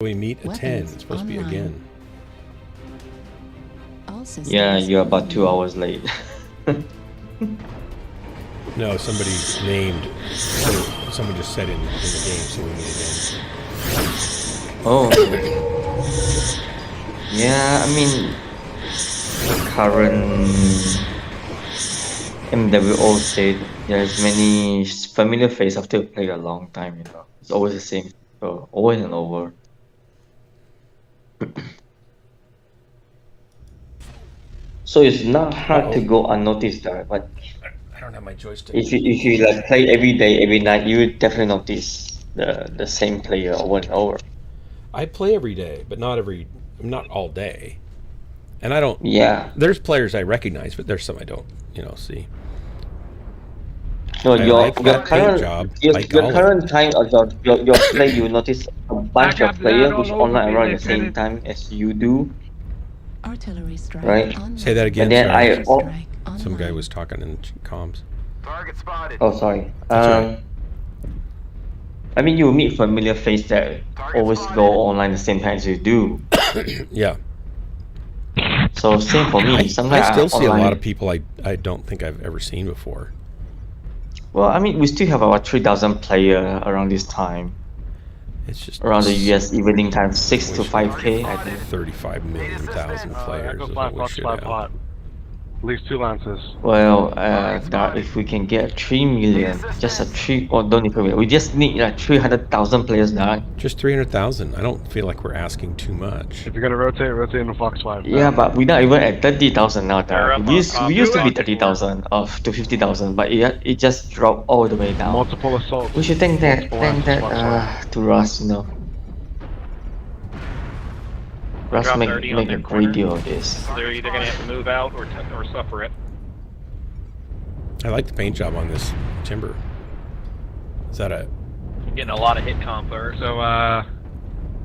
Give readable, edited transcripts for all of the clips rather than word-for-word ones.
We meet at 10. It's supposed to be again. Yeah, you're about 2 hours late. No, somebody named. Someone just said in the game, so we meet again. Oh. Yeah, I mean, current MWO state, there's many familiar faces after you play a long time, you know. It's always the same, so over and over. So it's not hard to go unnoticed, but I don't have my joystick. if you like play every day, every night, you would definitely notice the same player over and over. I play every day, but not all day. And I don't. Yeah. There's players I recognize, but there's some I don't, see. No, your current job. Your current time of your play, you notice a bunch of players who's online around the same time as you do. Artillery strike. Right? Say that again. And then some guy was talking in comms. Target spotted. Oh, sorry. Right. I mean, you meet familiar face that always go online the same time as you do. Yeah. So same for me. Sometimes I still see a lot of people I don't think I've ever seen before. Well, I mean, we still have about 3,000 players around this time. It's just around the US evening time, 6 to 5K, I think. 35 million thousand players is what we should have. At least 2 lances. Well, if we can get 3 million, just don't even. We just need like 300,000 players now. Just 300,000. I don't feel like we're asking too much. If you're gonna rotate into Fox 5. Yeah, but we're not even at 30,000 now. We used to be 30,000 to 50,000, but it just dropped all the way down. Multiple assaults. We should thank that to Russ, Russ make a great deal of this. They're either going to have to move out or suffer it. I like the paint job on this timber. Is that I'm getting a lot of hit comp there. So,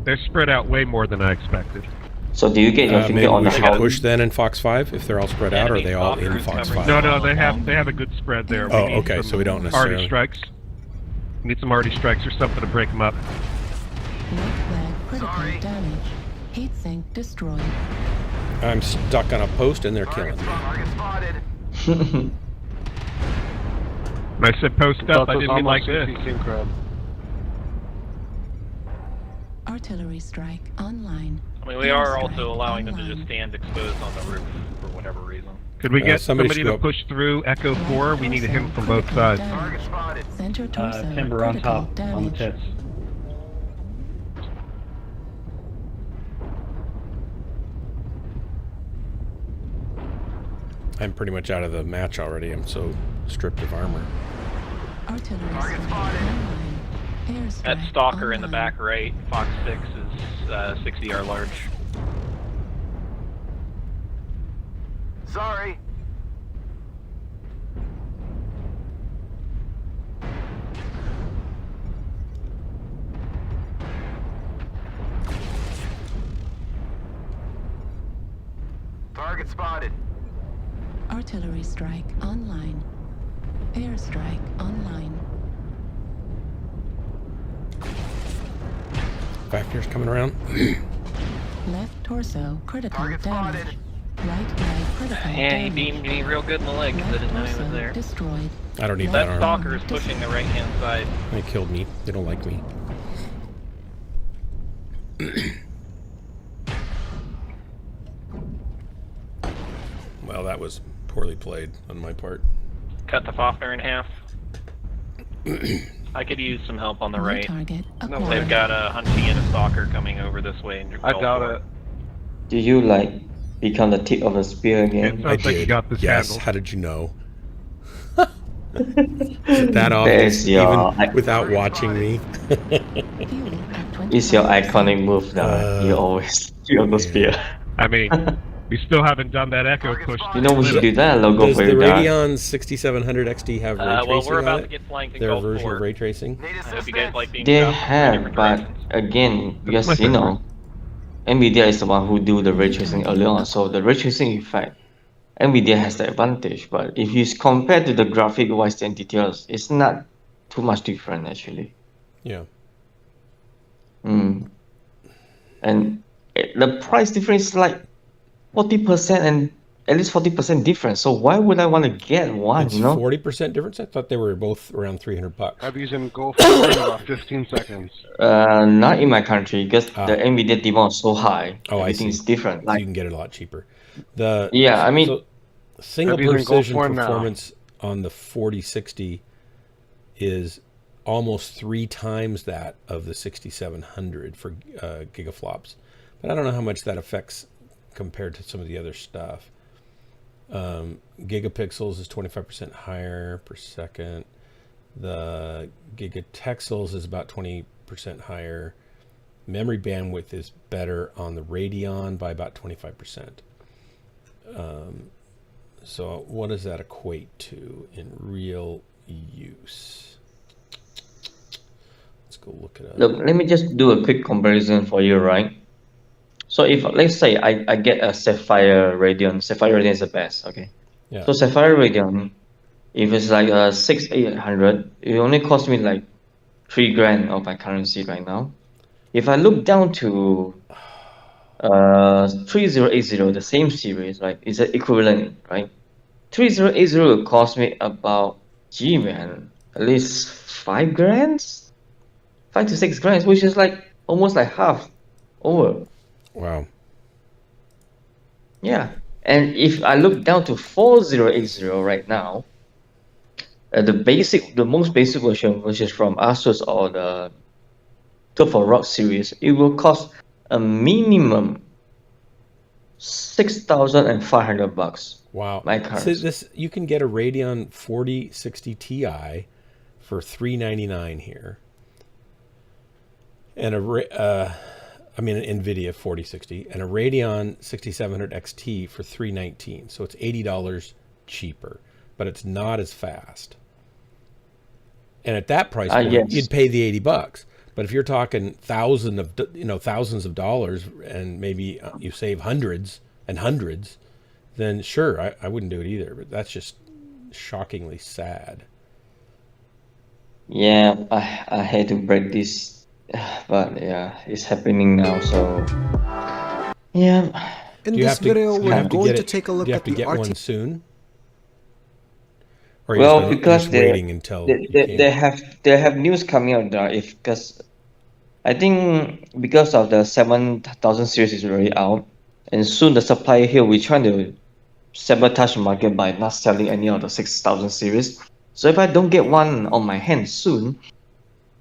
they're spread out way more than I expected. So do you get your finger on the house? Push then in Fox 5 if they're all spread out, or are they all in Fox 5? No, they have a good spread there. Oh, okay, so we don't necessarily... Arty strikes. Need some arty strikes or something to break them up. Critical damage. Heat sink destroyed. I'm stuck on a post and they're killing me. I said post up, I didn't mean like this. Artillery strike online. I mean, we are also allowing them to just stand exposed on the roof for whatever reason. Could we get somebody to push through Echo 4? We need a hit from both sides. Center torso. Timber on top, on the tits. I'm pretty much out of the match already. I'm so stripped of armor. Artillery strike online. That stalker in the back right, Fox 6 is 60 large. Sorry. Target spotted. Artillery strike online. Airstrike online. Factors coming around. Left torso critical Target damage. spotted. Right leg critical Yeah, he damage. beamed me real good in the leg because I didn't know he was there. Destroyed. I don't need That that armor. stalker is pushing the right hand side. They killed me. They don't like me. Well, that was poorly played on my part. Cut the Fafner in half. I could use some help on the right. Target They've got a Hunchy and a Stalker coming over this way. And I doubt it. Do you become the tip of the spear again? I did. Yes. handled. How did you know? That obvious, even without watching me. It's your iconic move now. You always on the spear. I mean, we still haven't done that Echo push. You know we should do that logo Does for the you, Radeon 6700 XT have ray tracing well, we're about on to it? get flanked in Their Gulf version 4. of ray tracing? I hope you guys like being They shot in have, different but directions. again, because NVIDIA is the one who do the ray tracing early on, so the ray tracing effect, NVIDIA has the advantage. But if you compare to the graphic wise and details, it's not too much different actually. Yeah. and the price difference is like 40% and at least 40% difference. So why would I want to get one? It's You know, 40% difference. I thought they were both around $300. I'll be using Go 4 in about 15 seconds. not in my country because Ah. the NVIDIA demand is so high. Oh, Everything I see. is different. So Like you can get it a lot cheaper. yeah, I mean, so single I'll be using Go precision 4 now. performance on the 4060 is almost 3 times that of the 6700 for gigaflops. But I don't know how much that affects compared to some of the other stuff. Gigapixels is 25% higher per second. The gigatexels is about 20% higher. Memory bandwidth is better on the Radeon by about 25%. So what does that equate to in real use? Let's go look it up. look, let me just do a quick comparison for you, right? So if let's say I get a Sapphire Radeon, Sapphire Radeon is the best, okay? Yeah. So Sapphire Radeon, if it's like a 6800, it only cost me like $3,000 of my currency right now. If I look down to 3080, the same series, right? It's an equivalent, right? 3080 will cost me about, gee man, at least $5,000, $5 to $6,000, which is like almost like half over. Wow. Yeah, and if I look down to 4080 right now, the most basic version, which is from Asus or the Turbo Rock series, it will cost a minimum $6,500. Wow. My So currency. this you can get a Radeon 4060 Ti for $399 here. And an NVIDIA 4060 and a Radeon 6700 XT for $319. So it's $80 cheaper, but it's not as fast. And at that price point, yes. you'd pay the $80. But if you're talking thousands of dollars, and maybe you save hundreds and hundreds, then sure, I wouldn't do it either. But that's just shockingly sad. Yeah, I hate to break this, but yeah, it's happening now. So yeah. In Do you this have to, video, do you we're have to going get to it? take a look Do you have at to the get RT. one soon? Or are you Well, just gonna- because just waiting until you can? they have news coming out now. Because I think because of the 7000 series is already out, and soon the supplier here will try to sabotage the market by not selling any of the 6000 series. So if I don't get one on my hands soon,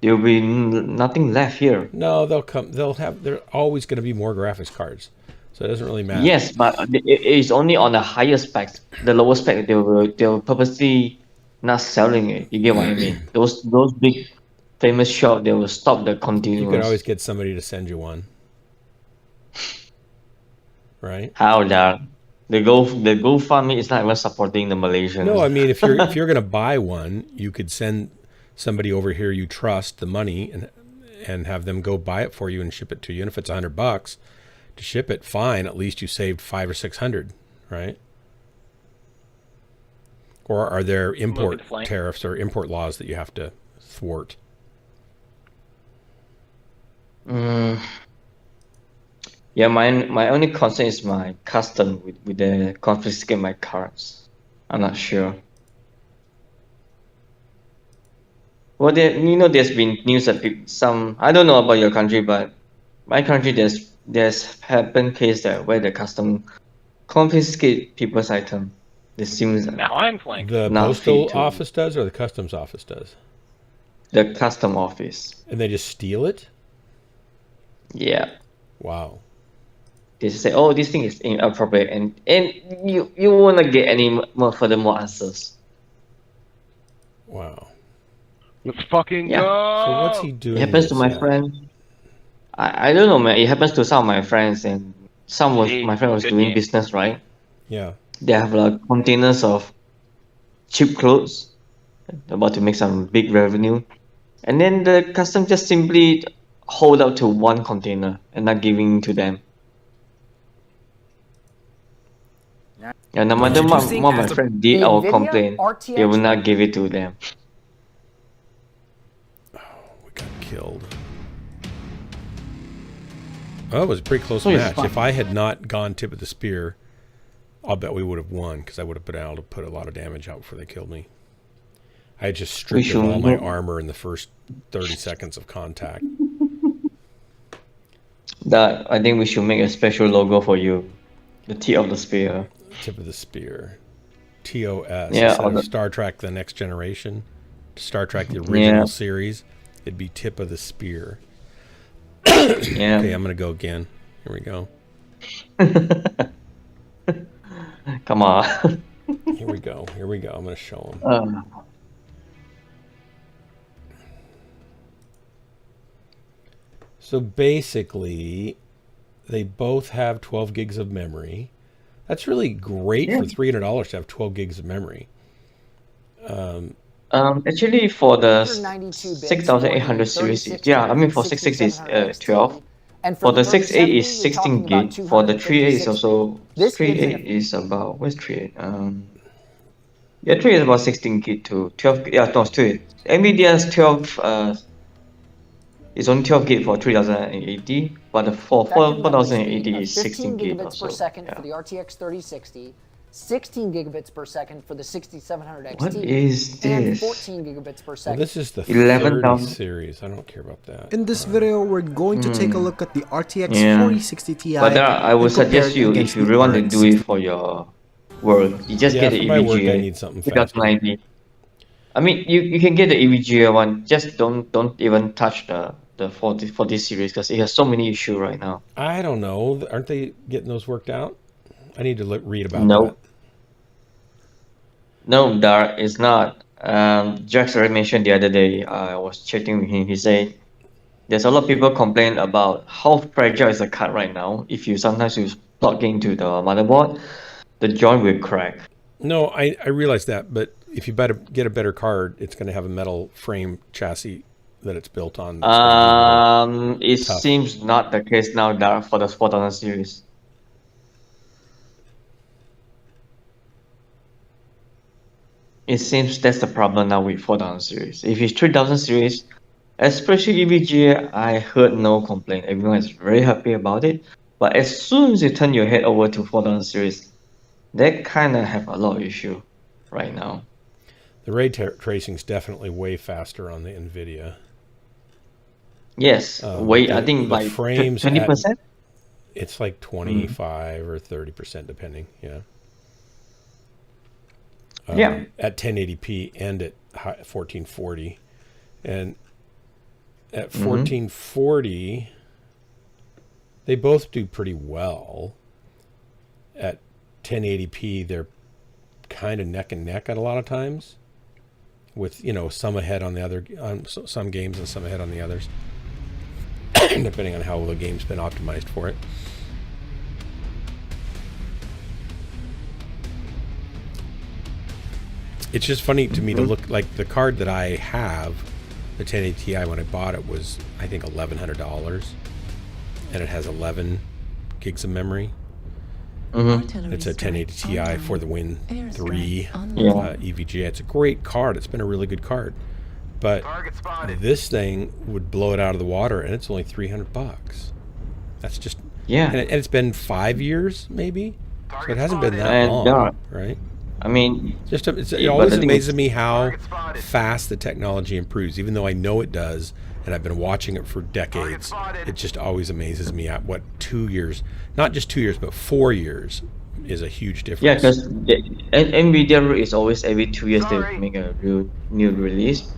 there will be nothing left here. No, they'll come. They're always going to be more graphics cards, so it doesn't really matter. Yes, but it is only on the higher specs. The lower spec, they will purposely not selling it. You get what I mean? Those big famous shop, they will stop the continuous. You could always get somebody to send you one, right? How that? The GoFundMe is not even supporting the Malaysians. No, I mean if you're going to buy one, you could send somebody over here you trust the money and have them go buy it for you and ship it to you. And if it's $100 to ship it, fine. At least you saved $500 or $600, right? Or are there import tariffs or import laws that you have to thwart? Yeah, my only concern is my custom with the confiscate my cards. I'm not sure. Well, there's been news that some, I don't know about your country, but my country there's happened case that where the custom confiscate people's item. It seems Now I'm flanked. The Not postal free to- office does or the customs office does? the custom office. And they just steal it? Yeah. Wow. They just say, oh, this thing is inappropriate, and you wanna get any more answers. Wow. Let's fucking Yeah. go! So what's he doing? It happens to this my at? friend. I don't know, man. It happens to some of my friends, and my friend was Good doing game. business, right? Yeah. They have like containers of cheap clothes, about to make some big revenue, and then the custom just simply hold out to one container and not giving to them. And no matter what my friend did or NVIDIA complain, they will RTX not give it to them. We got killed. Oh, it was a pretty close So it's match. fine. If I had not gone tip of the spear, I'll bet we would have won because I would have been able to put a lot of damage out before they killed me. I had just stripped of all my armor in the first 30 seconds of contact. I think we should make a special logo for you. The tip of the spear. Tip of the spear. TOS. Yeah, Instead of Star Trek The Next Generation, Star Trek the original series, it'd be tip of the spear. Yeah. Okay, I'm going to go again. Here we go. Come on. Here we go. Here we go. I'm going to show them. So basically, they both have 12 gigs of memory. That's really great for $300 to have 12 gigs of memory. Actually, for the 6800 series, yeah, I mean for 660 is 12. And For the 68 770, is you're 16 talking about gig. For the 38 is 256 also This 38 is about where's 38? Yeah, 38 is about 16 gig to 12. Yeah, no, it's 2. NVIDIA's 12 is only 12 gig for 3080, but the for effective memory speed 4080 of is 15 16 gig gigabits also. per second Yeah. for the RTX 3060, 16 gigabits per second for the 6700 XT, What is and this? 14 gigabits per Well, second. this is the 11,000. 30 series. I don't care about that. In this video, we're going to take a look at the RTX Yeah. 4060 Ti. But I would and compare suggest it you, against if you the really want to RX do it for your work, you just Yeah, get the for my work, I EVGA. need something faster. 2090. I mean, you can get the EVGA one. Just don't even touch the for this series because it has so many issues right now. I don't know. Aren't they getting those worked out? I need to read about No. that. No, there is not. Jax already mentioned the other day. I was chatting with him. He said there's a lot of people complain about how fragile is the card right now. If you sometimes you plug into the motherboard, the joint will crack. No, I realize that, but if you get a better card, it's going to have a metal frame chassis that it's built on. that's gonna be It tough. seems not the case now, Dar, for the 4000 series. It seems that's the problem now with 4000 series. If it's 3000 series, especially EVGA, I heard no complaint. Everyone is very happy about it. But as soon as you turn your head over to 4000 series, they kind of have a lot of issue right now. The ray tracing is definitely way faster on the NVIDIA. Yes, I think the by frames 20%. It's like 25 or 30%, depending. Yeah. Yeah. At 1080p and at 1440, and at 1440, they both do pretty well. At 1080p, they're kind of neck and neck at a lot of times, with some ahead on the other on some games and some ahead on the others, depending on how the game's been optimized for it. It's just funny to me to look like the card that I have, the 1080 Ti, when I bought it was I think $1,100, and it has 11 gigs of memory. It's a 1080 Ti for the Win 3 EVGA. It's a great card. It's been a really good card, but this thing would blow it out of the water, and it's only $300. That's just and it's been 5 years maybe, so it hasn't been that long, right? I mean, it always amazes me how fast the technology improves, even though I know it does, and I've been watching it for decades. It just always amazes me at what 2 years, not just 2 years, but 4 years is a huge difference. Yeah, because NVIDIA is always every 2 years they make a new release.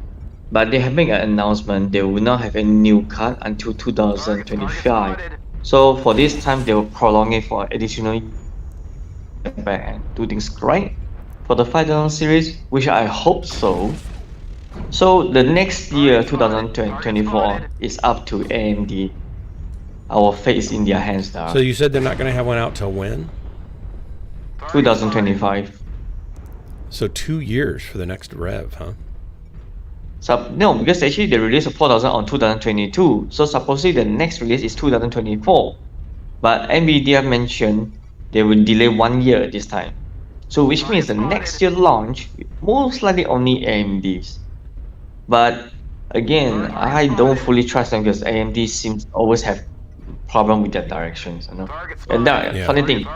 But they have made an announcement they will not have any new card until 2025. So for this time, they will prolong it for additional back and do things right for the 5000 series, which I hope so. So the next year, 2024, is up to AMD. Our fate is in their hands now. So you said they're not going to have one out till when? 2025. So 2 years for the next rev, huh? So no, because actually they released a 4000 on 2022. So supposedly the next release is 2024. But NVIDIA mentioned they will delay 1 year this time. So which means the next year launch most likely only AMD's. But again, I don't fully trust them because AMD seems always have problem with their directions, you know. And that Yeah. funny thing,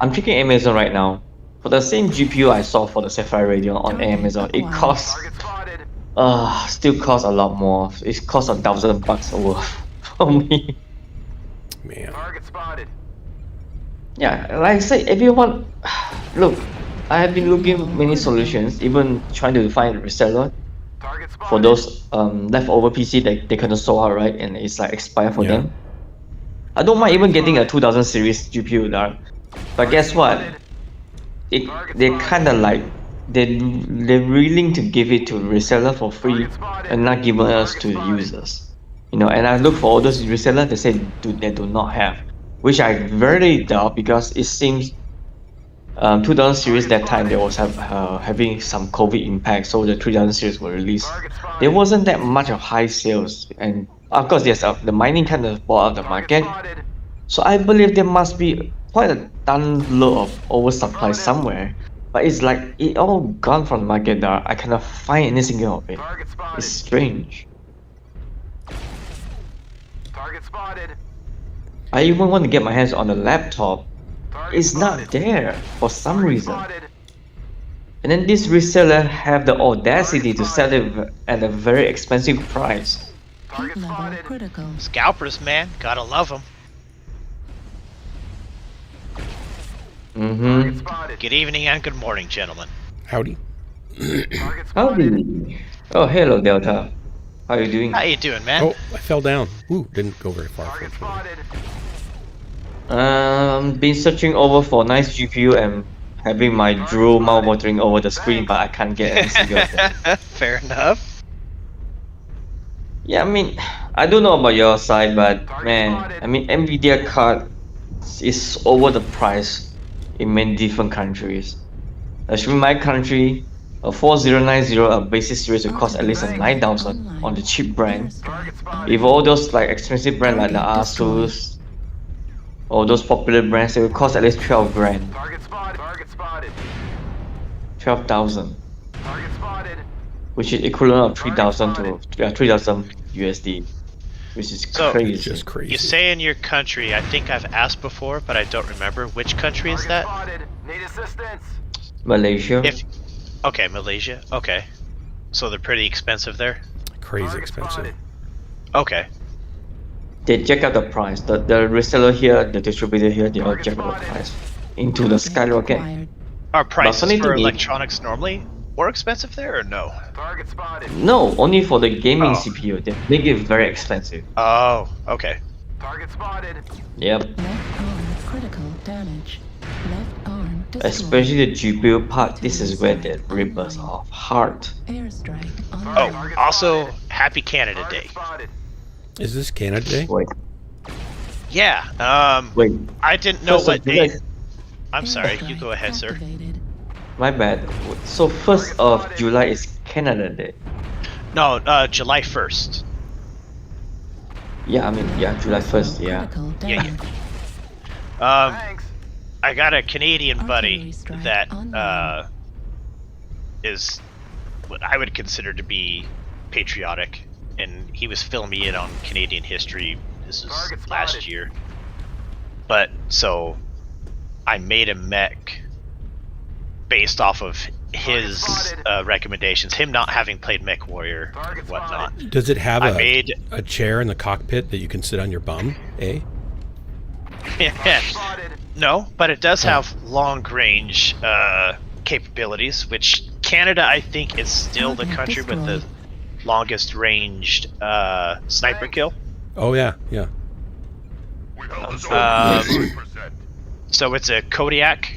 I'm checking Amazon right now. For the same GPU I saw for the Sapphire Radio on Amazon, it costs still costs a lot more. It costs $1,000 worth for me. Man. Target spotted. Yeah, like I said, everyone look, I have been looking many solutions, even trying to find a reseller Target spotted. for those leftover PC that they couldn't sell out, right? And it's like expire for Yeah. them. I don't mind even getting a 2000 series GPU there, but guess what? They kind of like they're willing to give it to reseller for free and not giving us to the users, you know. And I look for all those resellers, they say they do not have, which I very doubt, because it seems 2000 series that time they was having some COVID impact, so the 3000 series were released. There wasn't that much of high sales, and of course yes, the mining kind of bought out the market. So I believe there must be quite a ton load of oversupply somewhere, but it's like it all gone from the market there. I cannot find any single of it. It's strange. Target spotted. I even want to get my hands on the laptop. It's not there for some reason. And then this reseller have the audacity to sell it at a very expensive price. Heat level critical. Scalpers, man. Gotta love them. Good evening and good morning, gentlemen. Howdy. Howdy. Oh, hello, Delta. How are you doing? How you doing, man? Oh, I fell down. Ooh, didn't go very far. Been searching over for nice GPU and having my drool mouth-watering over the screen, but I can't get any single of them. Fair enough. Yeah, I mean, I don't know about your side, but man, I mean, Nvidia card is over the price in many different countries. Actually, my country, a 4090 a basic series will cost at least a 9,000 on the cheap brand. If all those like expensive brands like the Asus or those popular brands, it will cost at least 12 grand. 12,000. Which is equivalent of 3,000 to 3,000 USD, which is crazy. Just crazy. You say in your country, I think I've asked before, but I don't remember. Which country is that? Need assistance. Malaysia. Okay, Malaysia. Okay. So they're pretty expensive there? Crazy expensive. Okay. They jack up the price. The reseller here, the distributor here, they all jack up the price into the skyrocket. Are prices funny for thing is- electronics normally more expensive there or no? No, only for the gaming Oh. CPU. They make it very expensive. Oh, okay. Target spotted. Yep. Left arm critical damage. Left arm destroyed. Especially the GPU part. This is where they rip us off hard. Airstrike Oh, online. also, Happy Canada Day. Is this Canada Day? Wait, Yeah, wait. I didn't know First of what day. July- I'm sorry, you Airstrike go ahead, sir. activated. My bad. So 1st of July is Canada Day. No, July 1st. Yeah, I mean, yeah, July 1st, yeah. Critical Yeah, damage. Thanks. I got a Canadian buddy Artillery strike that online. is what I would consider to be patriotic, and he was filling me in on Canadian history. This was Target last spotted. year. But so I made a mech based off of his spotted. recommendations, him not having played Mechwarrior Target and whatnot. Does it have I made a chair in the cockpit that you can sit on your bum? Eh? Spotted. No, but it does have long range capabilities, which Canada, I think, is still the Target country with the longest ranged sniper kill. Oh yeah, yeah. So it's a Kodiak,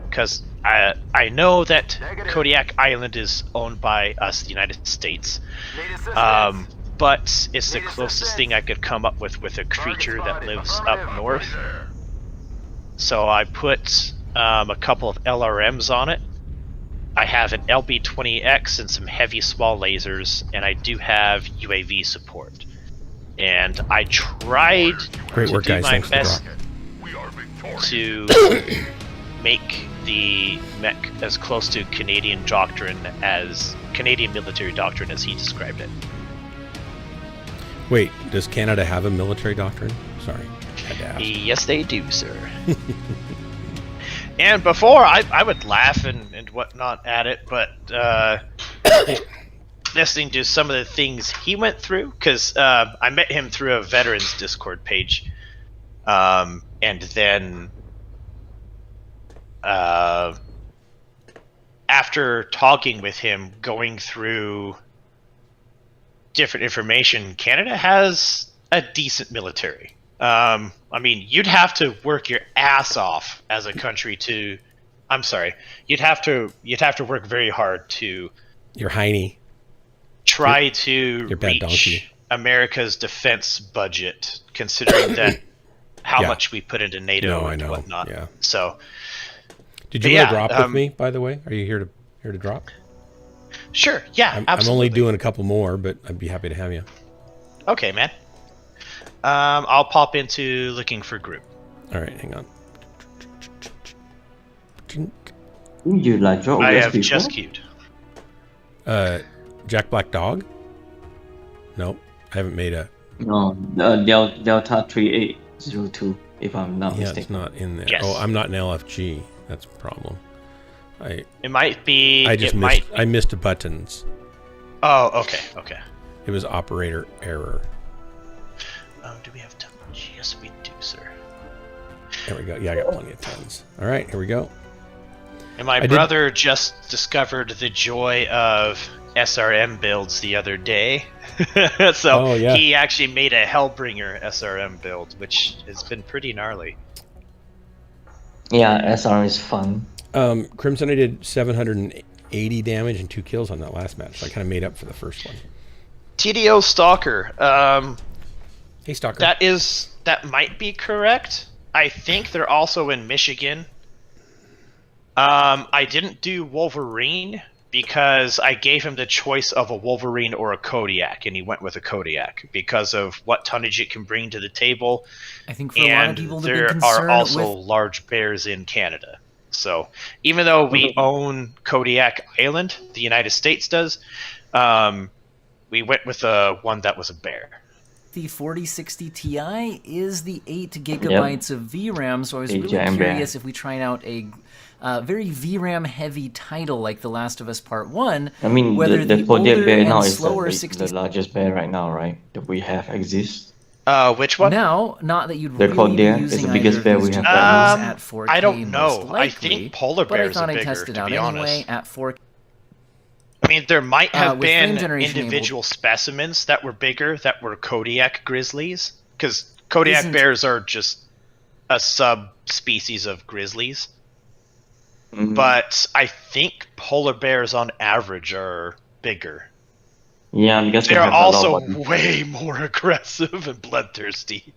because I know that Kodiak Island is owned by us, the United States. Need assistance. But it's the closest thing I could come up with a creature that lives up north. So I put a couple of LRMs on it. I have an LB-20X and some heavy small lasers, and I do have UAV support. And I tried Great to work, do guys. my Thanks for the best drop. to make the mech as close to Canadian military doctrine as he described it. Wait, does Canada have a military doctrine? Sorry. Yes, they do, sir. And before, I would laugh and whatnot at it, but listening to some of the things he went through, because I met him through a veterans Discord page, and then after talking with him, going through different information, Canada has a decent military. I mean, you'd have to work your ass off as a country to. I'm sorry, you'd have to work very hard to. You're Heine. Try to you're bad reach donkey. America's defense budget, considering that how much we put into NATO and whatnot. Yeah. So. Did you want to drop with me, by the way? Are you here to drop? Sure. Yeah. I'm only doing a couple more, but I'd be happy to have you. Okay, man. I'll pop into looking for group. All right, hang on. You like drop I US have before? just queued. Jack Black Dog? Nope, I haven't made a. No, Delta 3802, if I'm not Yeah, mistaken. it's not in there. Yes. Oh, I'm not an LFG. That's a problem. It might be. I missed buttons. Oh, okay. It was operator error. Do we have tons? Yes, we do, sir. There we go. Yeah, I got plenty of tons. All right, here we go. And my brother just discovered the joy of SRM builds the other day. So he actually made a Hellbringer SRM build, which has been pretty gnarly. Yeah, SR is fun. Crimson, I did 780 damage and 2 kills on that last match. So I kind of made up for the first one. TDO Stalker. Hey, Stalker. That might be correct. I think they're also in Michigan. I didn't do Wolverine because I gave him the choice of a Wolverine or a Kodiak, and he went with a Kodiak because of what tonnage it can bring to the table. I think for a lot of people, there are also large bears in Canada. So even though we own Kodiak Island, the United States does, we went with one that was a bear. The 4060 Ti is the 8 gigabytes of VRAM, so I was really curious if we tried out a very VRAM heavy title like The Last of Us Part 1. I mean, whether the Kodiak bear now is the largest bear right now, right? That we have exists. Which one? Now, not that you'd the really be using is the biggest bear we have right now. At 4K, I don't know. Likely, I think polar bears are bigger, I tested to out be anyway honest. At 4K. I mean, there might have been generation individual specimens that were bigger that were Kodiak grizzlies, because Kodiak bears are just a subspecies of grizzlies. But I think polar bears on average are bigger. Yeah, because they're also way more aggressive and bloodthirsty.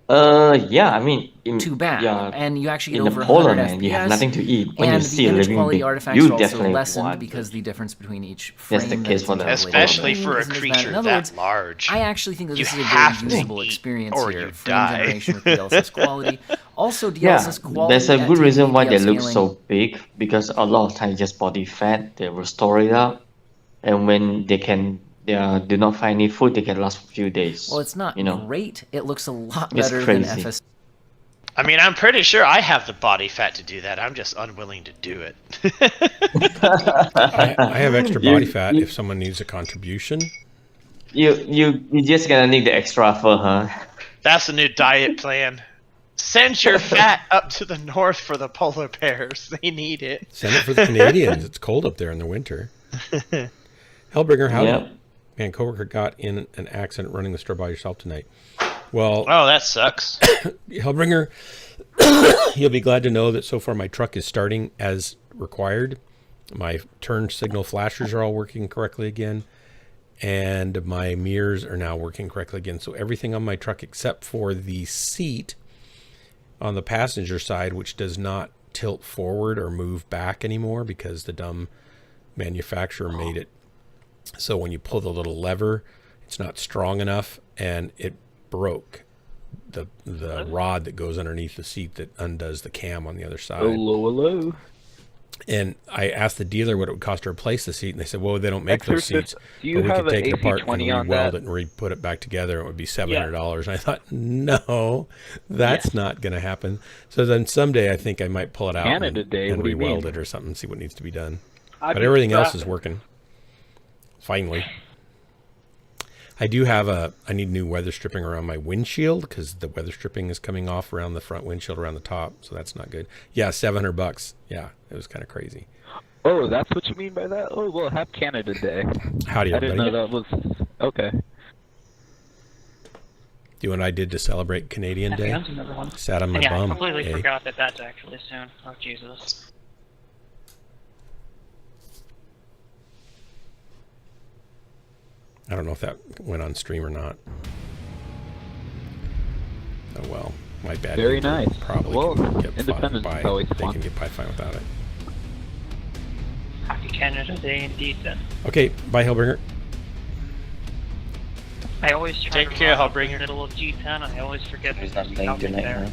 Yeah, I mean, too bad. Yeah, and you actually get in over the polar 100 man, FPS, you have nothing to eat. When and you see the a image living quality being, artifacts you are also definitely lessened want because the difference between each frame. That's the case for the especially for a isn't as bad. creature In other that words, large. I actually think that this is a have very to usable eat experience or here. you Frame die. generation with DLSS quality. Also, DLSS quality. There's a good reason why they look scaling. so big, because a lot of times just body fat, they will store it up, and when they do not find any food, they can last for a few days. Well, it's not great. It looks a lot It's better than crazy. FS. I mean, I'm pretty sure I have the body fat to do that. I'm just unwilling to do it. I have extra body fat if someone needs a contribution. You just gonna need the extra fur, huh? That's the new diet plan. Send your fat up to the north for the polar bears. They need it. Send it for the Canadians. It's cold up there in the winter. Hellbringer, how man, coworker got in an accident running the store by yourself tonight. Well, oh, that sucks. Hellbringer, you'll be glad to know that so far my truck is starting as required. My turn signal flashers are all working correctly again, and my mirrors are now working correctly again. So everything on my truck except for the seat on the passenger side, which does not tilt forward or move back anymore because the dumb manufacturer made it so when you pull the little lever, it's not strong enough, and it broke the rod that goes underneath the seat that undoes the cam on the other side. Hello. And I asked the dealer what it would cost to replace the seat, and they said, well, they don't make those seats. Do you but we have could take an it apart and AC-20 on re-weld that? it and re-put it back together. It would be $700. And I thought, no, that's not going to happen. So then someday I think I might pull it out Canada Day, and what do you re-weld mean? it or something, see what needs to be done. I'd But be everything else is scrapping. working. Finally. I do have I need new weather stripping around my windshield because the weather stripping is coming off around the front windshield around the top. So that's not good. Yeah, $700. Yeah, it was kind of crazy. Oh, that's what you mean by that? Oh, well, have Canada Day. Howdy, I didn't everybody. know that was... Okay. Do you know what I did to celebrate Canadian Day? Sat on my yeah, bum. I completely Hey. forgot that that's actually soon. Oh, Jesus. I don't know if that went on stream or not. Oh well, my bad. Very People nice. Probably Well, can get independence by. is always They fun. can get by fine without it. Happy Canada Day indeed, then. Okay, bye, Hellbringer. I always try Take to care, run up Hellbringer. in the middle of G10. I always forget Is there's that a late scouting tonight, there.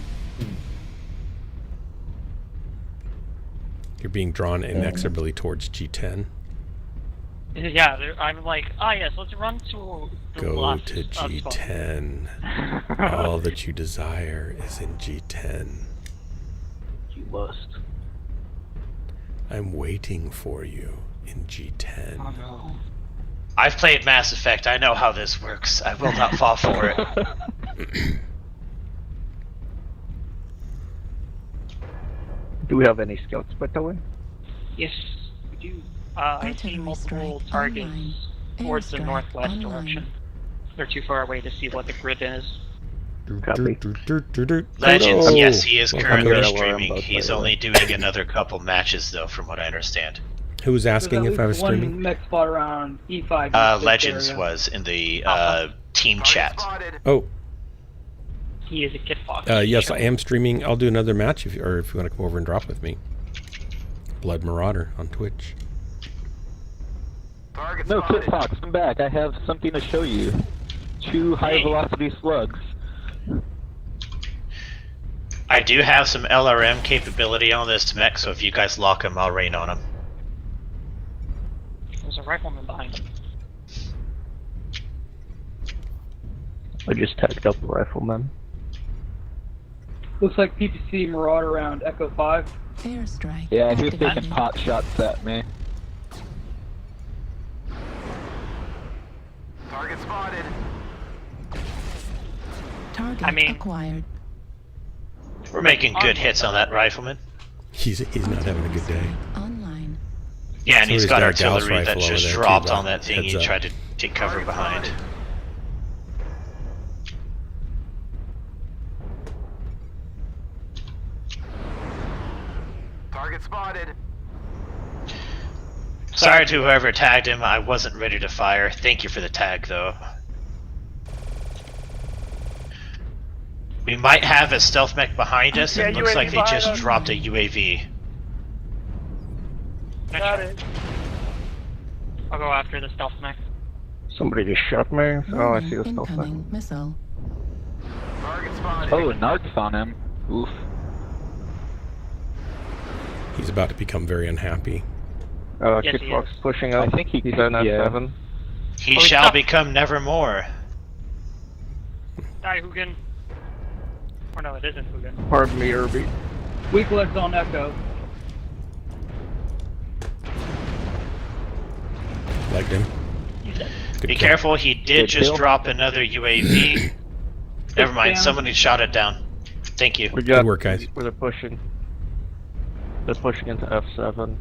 You're being drawn inexorably towards G10. Yeah, I'm like, yes, let's run to the Go left. to That's fine. G10. All that you desire is in G10. You must. I'm waiting for you in G10. Oh no. I've played Mass Effect. I know how this works. I will not fall for it. Do we have any scouts, by the way? Yes, we do. I see Artillery multiple strike targets online. towards the Airstrike northwest online. direction. They're too far away to see what the grid is. Copy. Legends, Hello. yes, he is Welcome currently to- streaming. He's only doing another couple matches, though, from what I understand. Who was asking There's if at I was least streaming? one mech spot around E5. Legends area. was in the team Target chat. spotted. Oh, He is a kid fox. yes, I am streaming. I'll do another match if you want to come over and drop with me. Blood Marauder on Twitch. Target No, spotted. Kit Fox, come back. I have something to show you. 2 high-velocity slugs. I do have some LRM capability on this mech, so if you guys lock him, I'll rain on him. There's a rifleman behind him. I just tagged up a rifleman. Looks like PPC Marauder around Echo 5. Airstrike. Yeah, he was activated. taking pot shots at me. Target spotted. Target acquired. We're making good hits on that rifleman. He's not having a good day. Online. Yeah, and he's got Somebody's got a Gauss artillery that rifle over just there, too, dropped but on that thing heads he up. tried to take cover behind. Target spotted. Sorry to whoever tagged him, I wasn't ready to fire. Thank you for the tag, though. We might have a stealth mech behind us, and it looks like they just dropped a UAV. Got it. I'll go after the stealth mech. Somebody just shot me. Oh, I see a stealth mech. Incoming missile. Target spotted. Oh, Narc's on him. Oof. He's about to become very unhappy. Yes, Kit he Fox is. Pushing up. I think he's on F7. He Oh, shall stop. become nevermore. Die, Hugin. Or no, it isn't Hugin. Pardon me, Irby. Weak legs on Echo. Legged him. He's dead. Good Be kill. careful, he did Good just kill. drop another UAV. Never mind, down. somebody shot it down. Thank you. Good work, guys. They're pushing. They're pushing into F7.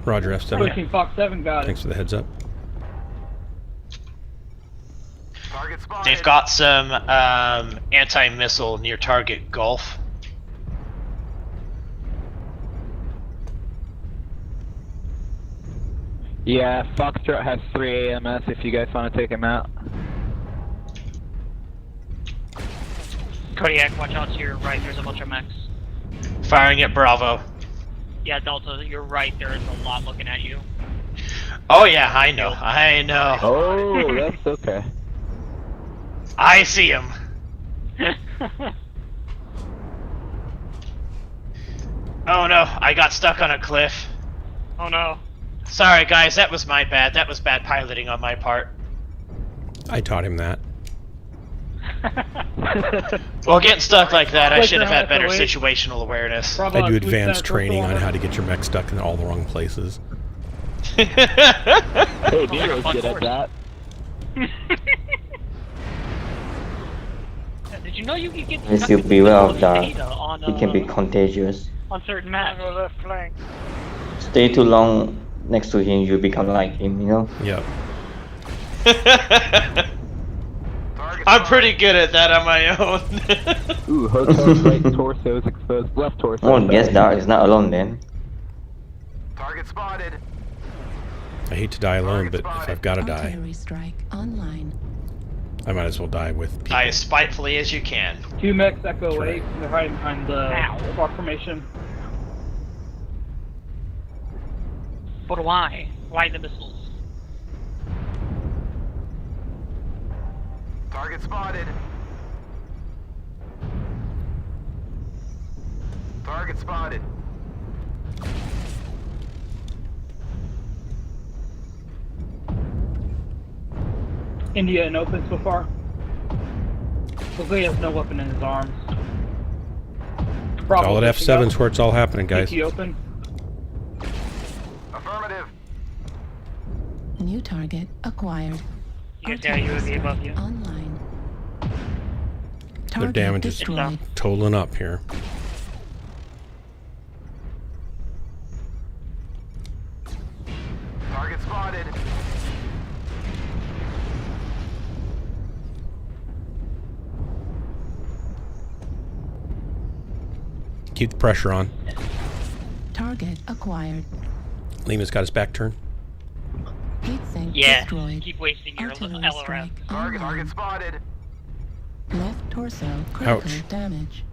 Roger, F7. Pushing Fox 7 got it. Thanks for the heads up. Target spotted. They've got some anti-missile near target Gulf. Yeah, Foxtrot has 3 AMS if you guys want to take him out. Kodiak, watch out to your right, there's a bunch of mechs. Firing at Bravo. Yeah, Delta, you're right, there is a lot looking at you. Oh yeah, I know. I know. Oh, that's okay. I see him. Oh no, I got stuck on a cliff. Oh no. Sorry, guys, that was my bad. That was bad piloting on my part. I taught him that. Well, getting stuck like that, I Like should have you're had better on the way. situational awareness. I do advanced training on how to get your mech stuck in all the wrong places. Hey, Nero's good at that. Did you know you can get Yes, stuck you with beware of data that. on, It can be contagious. on certain maps? Left flank. Stay too long next to him, you become like him, you know? Yep. I'm pretty good at that on my own. Ooh, hotel's right torso is exposed. Left torso. Oh, yes, Dark is not alone then. Target spotted. I hate to die alone, but if I've got to die, Artillery strike online. I might as well die with people. Die as spitefully as you can. 2 Mechs, Echo Right. 8. They're hiding behind the rock formation. But why? Why the missiles? Target spotted. Target spotted. India and open so far. Looks like he has no weapon in his arms. It's all at F7's where it's all happening, guys. PT open. Affirmative. New target acquired. You got UAV above you. Online. Their Target damage is destroyed. totaling up here. Target spotted. Keep the pressure on. Target acquired. Lima's got his back turned. Heat sink Yeah. destroyed. Keep wasting your Artillery LRM. strike Target online. spotted. Left torso critical Ouch. damage.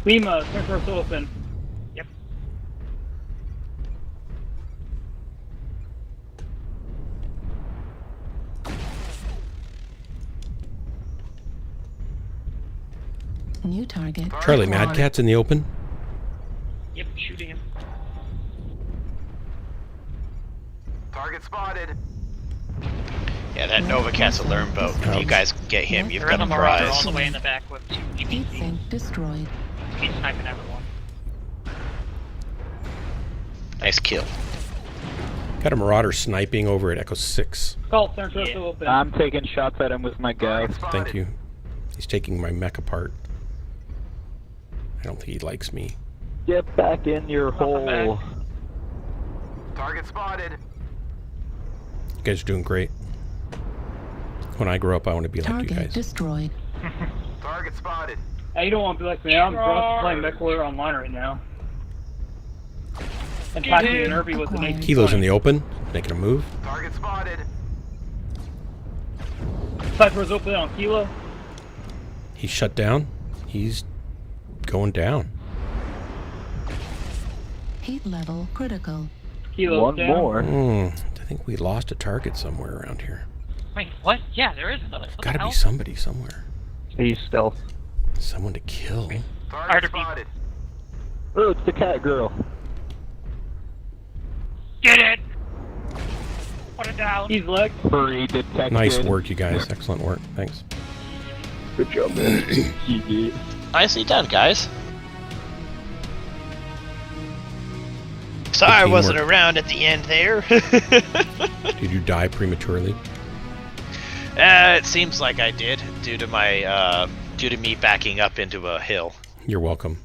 Lima, turn torso open. Yep. New target. Charlie, acquired. Mad Cat's in the open. Yep, shooting him. Target spotted. Yeah, that Nova Cat's a learn boat. If you guys can get him, you've got a Marauder all prize. the way in the back with 2 Heat EPCs. sink destroyed. He's sniping everyone. Nice kill. Got a Marauder sniping over at Echo 6. Call, turn torso open. I'm taking shots at him with my gas. Thank you. He's taking my mech apart. I don't think he likes me. Get back in your hole. Target spotted. You guys are doing great. When I grow up, I want to be like you Target guys. destroyed. Target spotted. Hey, you don't want to be like me. I'm just playing Mechwarrior online right now. And packing an Irby with an 18. Kilo's in the open, making a move. Target spotted. Cypher's open on Kilo. He's shut down. He's going down. Heat level critical. Kilo One down. more. I think we lost a target somewhere around here. Wait, what? Yeah, there is another. What Got to the be hell? somebody somewhere. He's stealth. Someone to kill. Target spotted. Oh, it's the cat girl. Get it! Put it down. He's leg. Furry detected. Nice work, you guys. Excellent work. Thanks. Good job. GG. Nicely done, guys. Sorry I teamwork. wasn't around at the end there. Did you die prematurely? It seems like I did, due to my due to me backing up into a hill. You're welcome.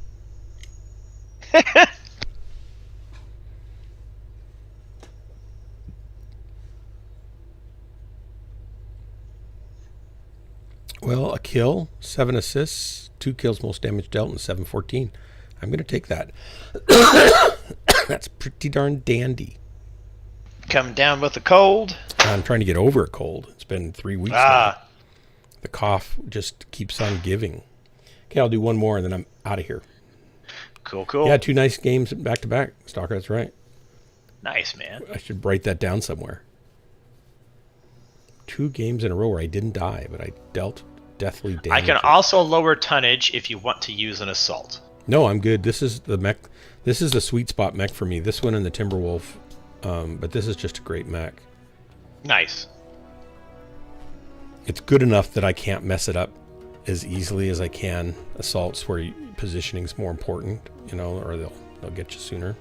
Well, a kill, 7 assists, 2 kills, most damage dealt, and 714. I'm going to take that. That's pretty darn dandy. Come down with a cold. I'm trying to get over a cold. It's been 3 weeks now. The cough just keeps on giving. Okay, I'll do one more and then I'm out of here. Cool, cool. Yeah, 2 nice games back to back. Stalker, that's right. Nice, man. I should write that down somewhere. 2 games in a row where I didn't die, but I dealt deathly damage. I can also lower tonnage if you want to use an assault. No, I'm good. This is the mech. This is the sweet spot mech for me. This one and the Timberwolf. But this is just a great mech. Nice. It's good enough that I can't mess it up as easily as I can. Assaults where positioning's more important, or they'll get you sooner.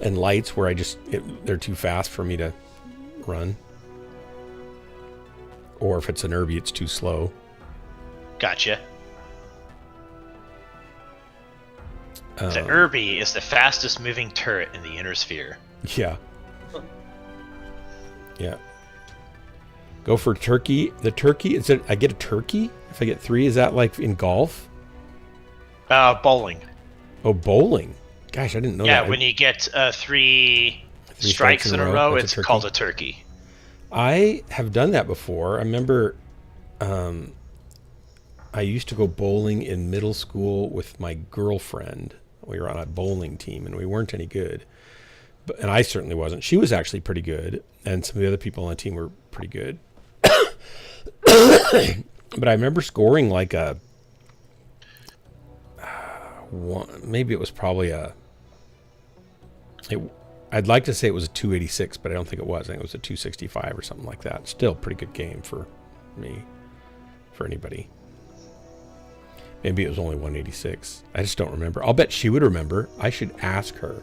And lights where they're too fast for me to run. Or if it's an Irby, it's too slow. Gotcha. The Irby is the fastest moving turret in the inner sphere. Yeah. Yeah. Go for turkey. The turkey, I get a turkey if I get 3. Is that like in golf? Bowling. Oh, bowling. Gosh, I didn't know that. Yeah, when you get 3 strikes in a row, it's called a turkey. I have done that before. I remember I used to go bowling in middle school with my girlfriend. We were on a bowling team, and we weren't any good. And I certainly wasn't. She was actually pretty good, and some of the other people on the team were pretty good. But I remember scoring like maybe it was probably I'd like to say it was a 286, but I don't think it was. I think it was a 265 or something like that. Still pretty good game for me, for anybody. Maybe it was only 186. I just don't remember. I'll bet she would remember. I should ask her,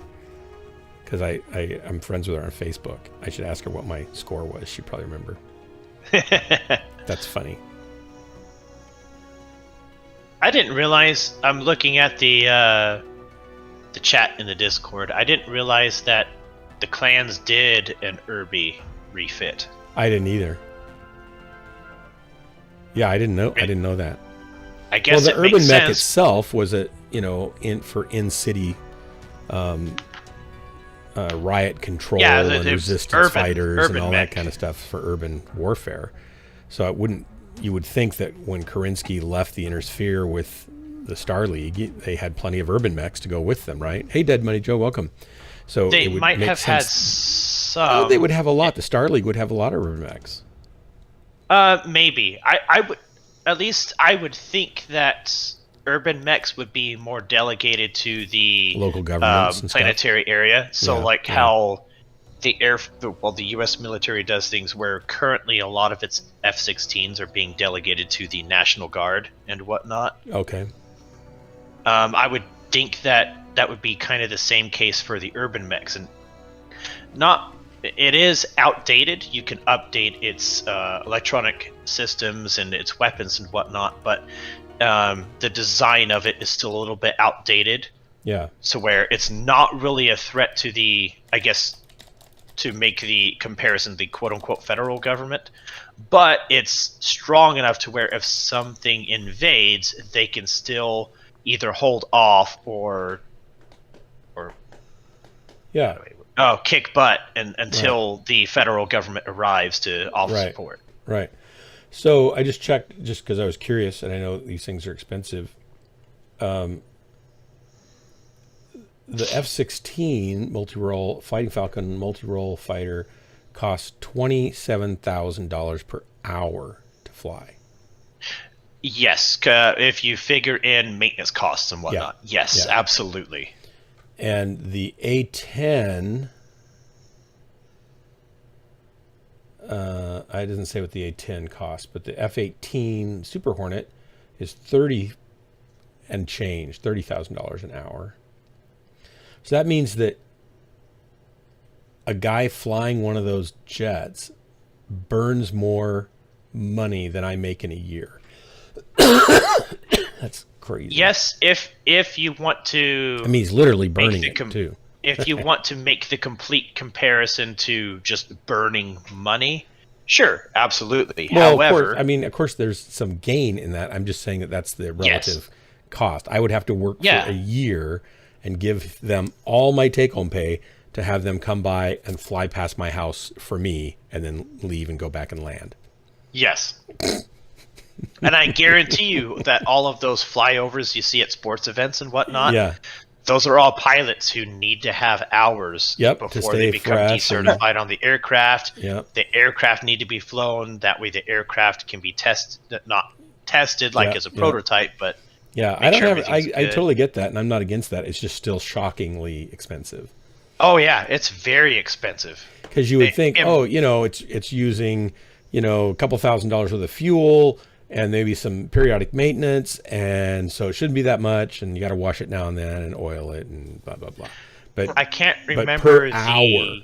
because I'm friends with her on Facebook. I should ask her what my score was. She'd probably remember. That's funny. I didn't realize, I'm looking at the chat in the Discord, I didn't realize that the clans did an Irby refit. I didn't either. Yeah, I didn't know that. I guess the it makes urban mech sense. itself was for in-city riot control and resistance fighters and all that kind of stuff for urban warfare. So you would think that when Kerensky left the Inner Sphere with the Star League, they had plenty of urban mechs to go with them, right? Hey, Dead Money Joe, welcome. So They it would might make have sense. had some. They would have a lot. The Star League would have a lot of urban mechs. Maybe. I would, at least I would think that urban mechs would be more delegated to the local governments and planetary area. So Yeah, how the U.S. military does things, where currently a lot of its F-16s are being delegated to the National Guard and whatnot. Okay. I would think that would be kind of the same case for the urban mechs, and it is outdated. You can update its electronic systems and its weapons and whatnot, but the design of it is still a little bit outdated. Yeah. So where it's not really a threat to the, I guess, to make the comparison, the quote-unquote federal government, but it's strong enough to where if something invades, they can still either hold off or yeah. Kick butt until the federal government arrives to offer support. Right. So I just checked, just because I was curious, and I know these things are expensive. The F-16 multi-role Fighting Falcon multi-role fighter costs $27,000 per hour to fly. Yes, if you figure in maintenance costs and whatnot. Yeah. Yes, Yeah. absolutely. And the A-10, I didn't say what the A-10 cost, but the F-18 Super Hornet is $30,000 an hour. So that means that a guy flying one of those jets burns more money than I make in a year. That's crazy. Yes, if you want to. I mean, he's literally burning it too. If you want to make the complete comparison to just burning money, sure, absolutely. Well, However, of course, there's some gain in that. I'm just saying that that's the relative cost. I would have to work for a year and give them all my take-home pay to have them come by and fly past my house for me and then leave and go back and land. yes. And I guarantee you that all of those flyovers you see at sports events and whatnot, those are all pilots who need to have hours before they become decertified on the aircraft. The aircraft need to be flown. That way the aircraft can be not tested like as a prototype, but Yeah, I don't have. I totally get that, and I'm not against that. It's just still shockingly expensive. Oh yeah, it's very expensive. Because you would think, it's using, a couple $1,000s worth of fuel and maybe some periodic maintenance, and so it shouldn't be that much, and you got to wash it now and then and oil it and blah blah blah. But I can't remember the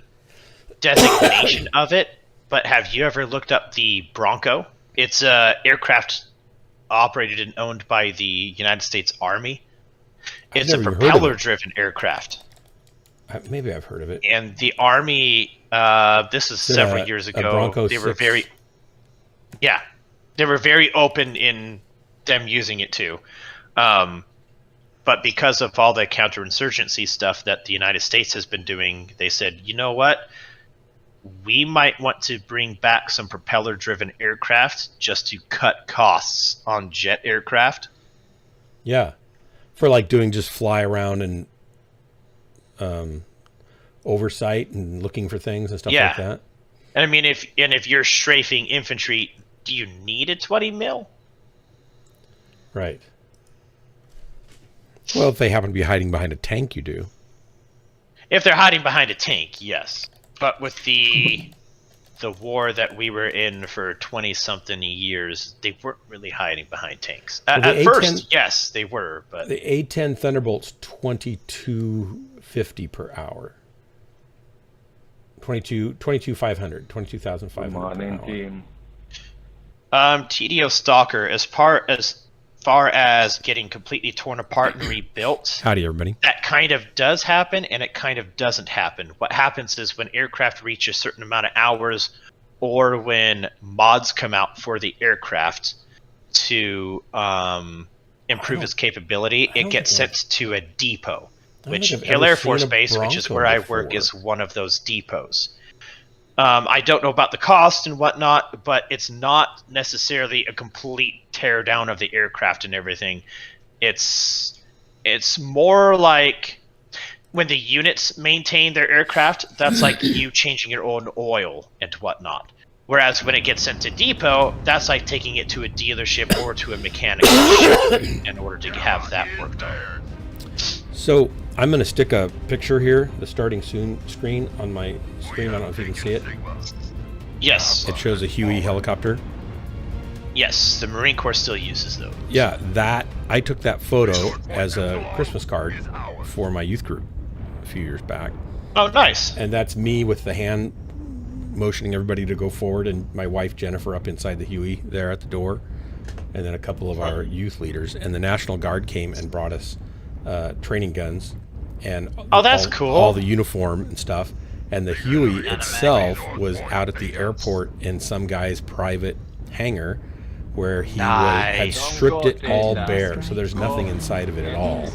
designation of it. But have you ever looked up the Bronco? It's a aircraft operated and owned by the United States Army. It's a propeller-driven aircraft. Maybe I've heard of it. And the Army, this is several years ago. They were they were very open in them using it too. But because of all the counterinsurgency stuff that the United States has been doing, they said, you know what? We might want to bring back some propeller-driven aircraft just to cut costs on jet aircraft. Yeah, for like doing just fly around and oversight and looking for things and stuff like that. And I mean, if you're strafing infantry, do you need a 20 mil? Right. Well, if they happen to be hiding behind a tank, you do. If they're hiding behind a tank, yes. But with the war that we were in for 20-something years, they weren't really hiding behind tanks. At first, yes, they were. But the A-10 Thunderbolt's 2250 per hour. 22,500 per hour. TDO Stalker, as far as getting completely torn apart and rebuilt. Howdy, everybody. That kind of does happen, and it kind of doesn't happen. What happens is when aircraft reach a certain amount of hours, or when mods come out for the aircraft to improve its capability, it gets sent to a depot, which Hill Air Force Base, which is where I work, is one of those depots. I don't know about the cost and whatnot, but it's not necessarily a complete tear down of the aircraft and everything. It's more like when the units maintain their aircraft, that's like you changing your own oil and whatnot. Whereas when it gets sent to depot, that's like taking it to a dealership or to a mechanical shop in order to have that worked on. So I'm going to stick a picture here, the starting soon screen on my screen. I don't know if you can see it. Yes. It shows a Huey helicopter. Yes, the Marine Corps still uses those. Yeah, I took that photo as a Christmas card for my youth group a few years back. Oh, nice. And that's me with the hand motioning everybody to go forward, and my wife Jennifer up inside the Huey there at the door, and then a couple of our youth leaders. And the National Guard came and brought us training guns and that's cool. All the uniform and stuff. And the Huey itself was out at the airport in some guy's private hangar where he had stripped it all bare, so there's nothing inside of it at all.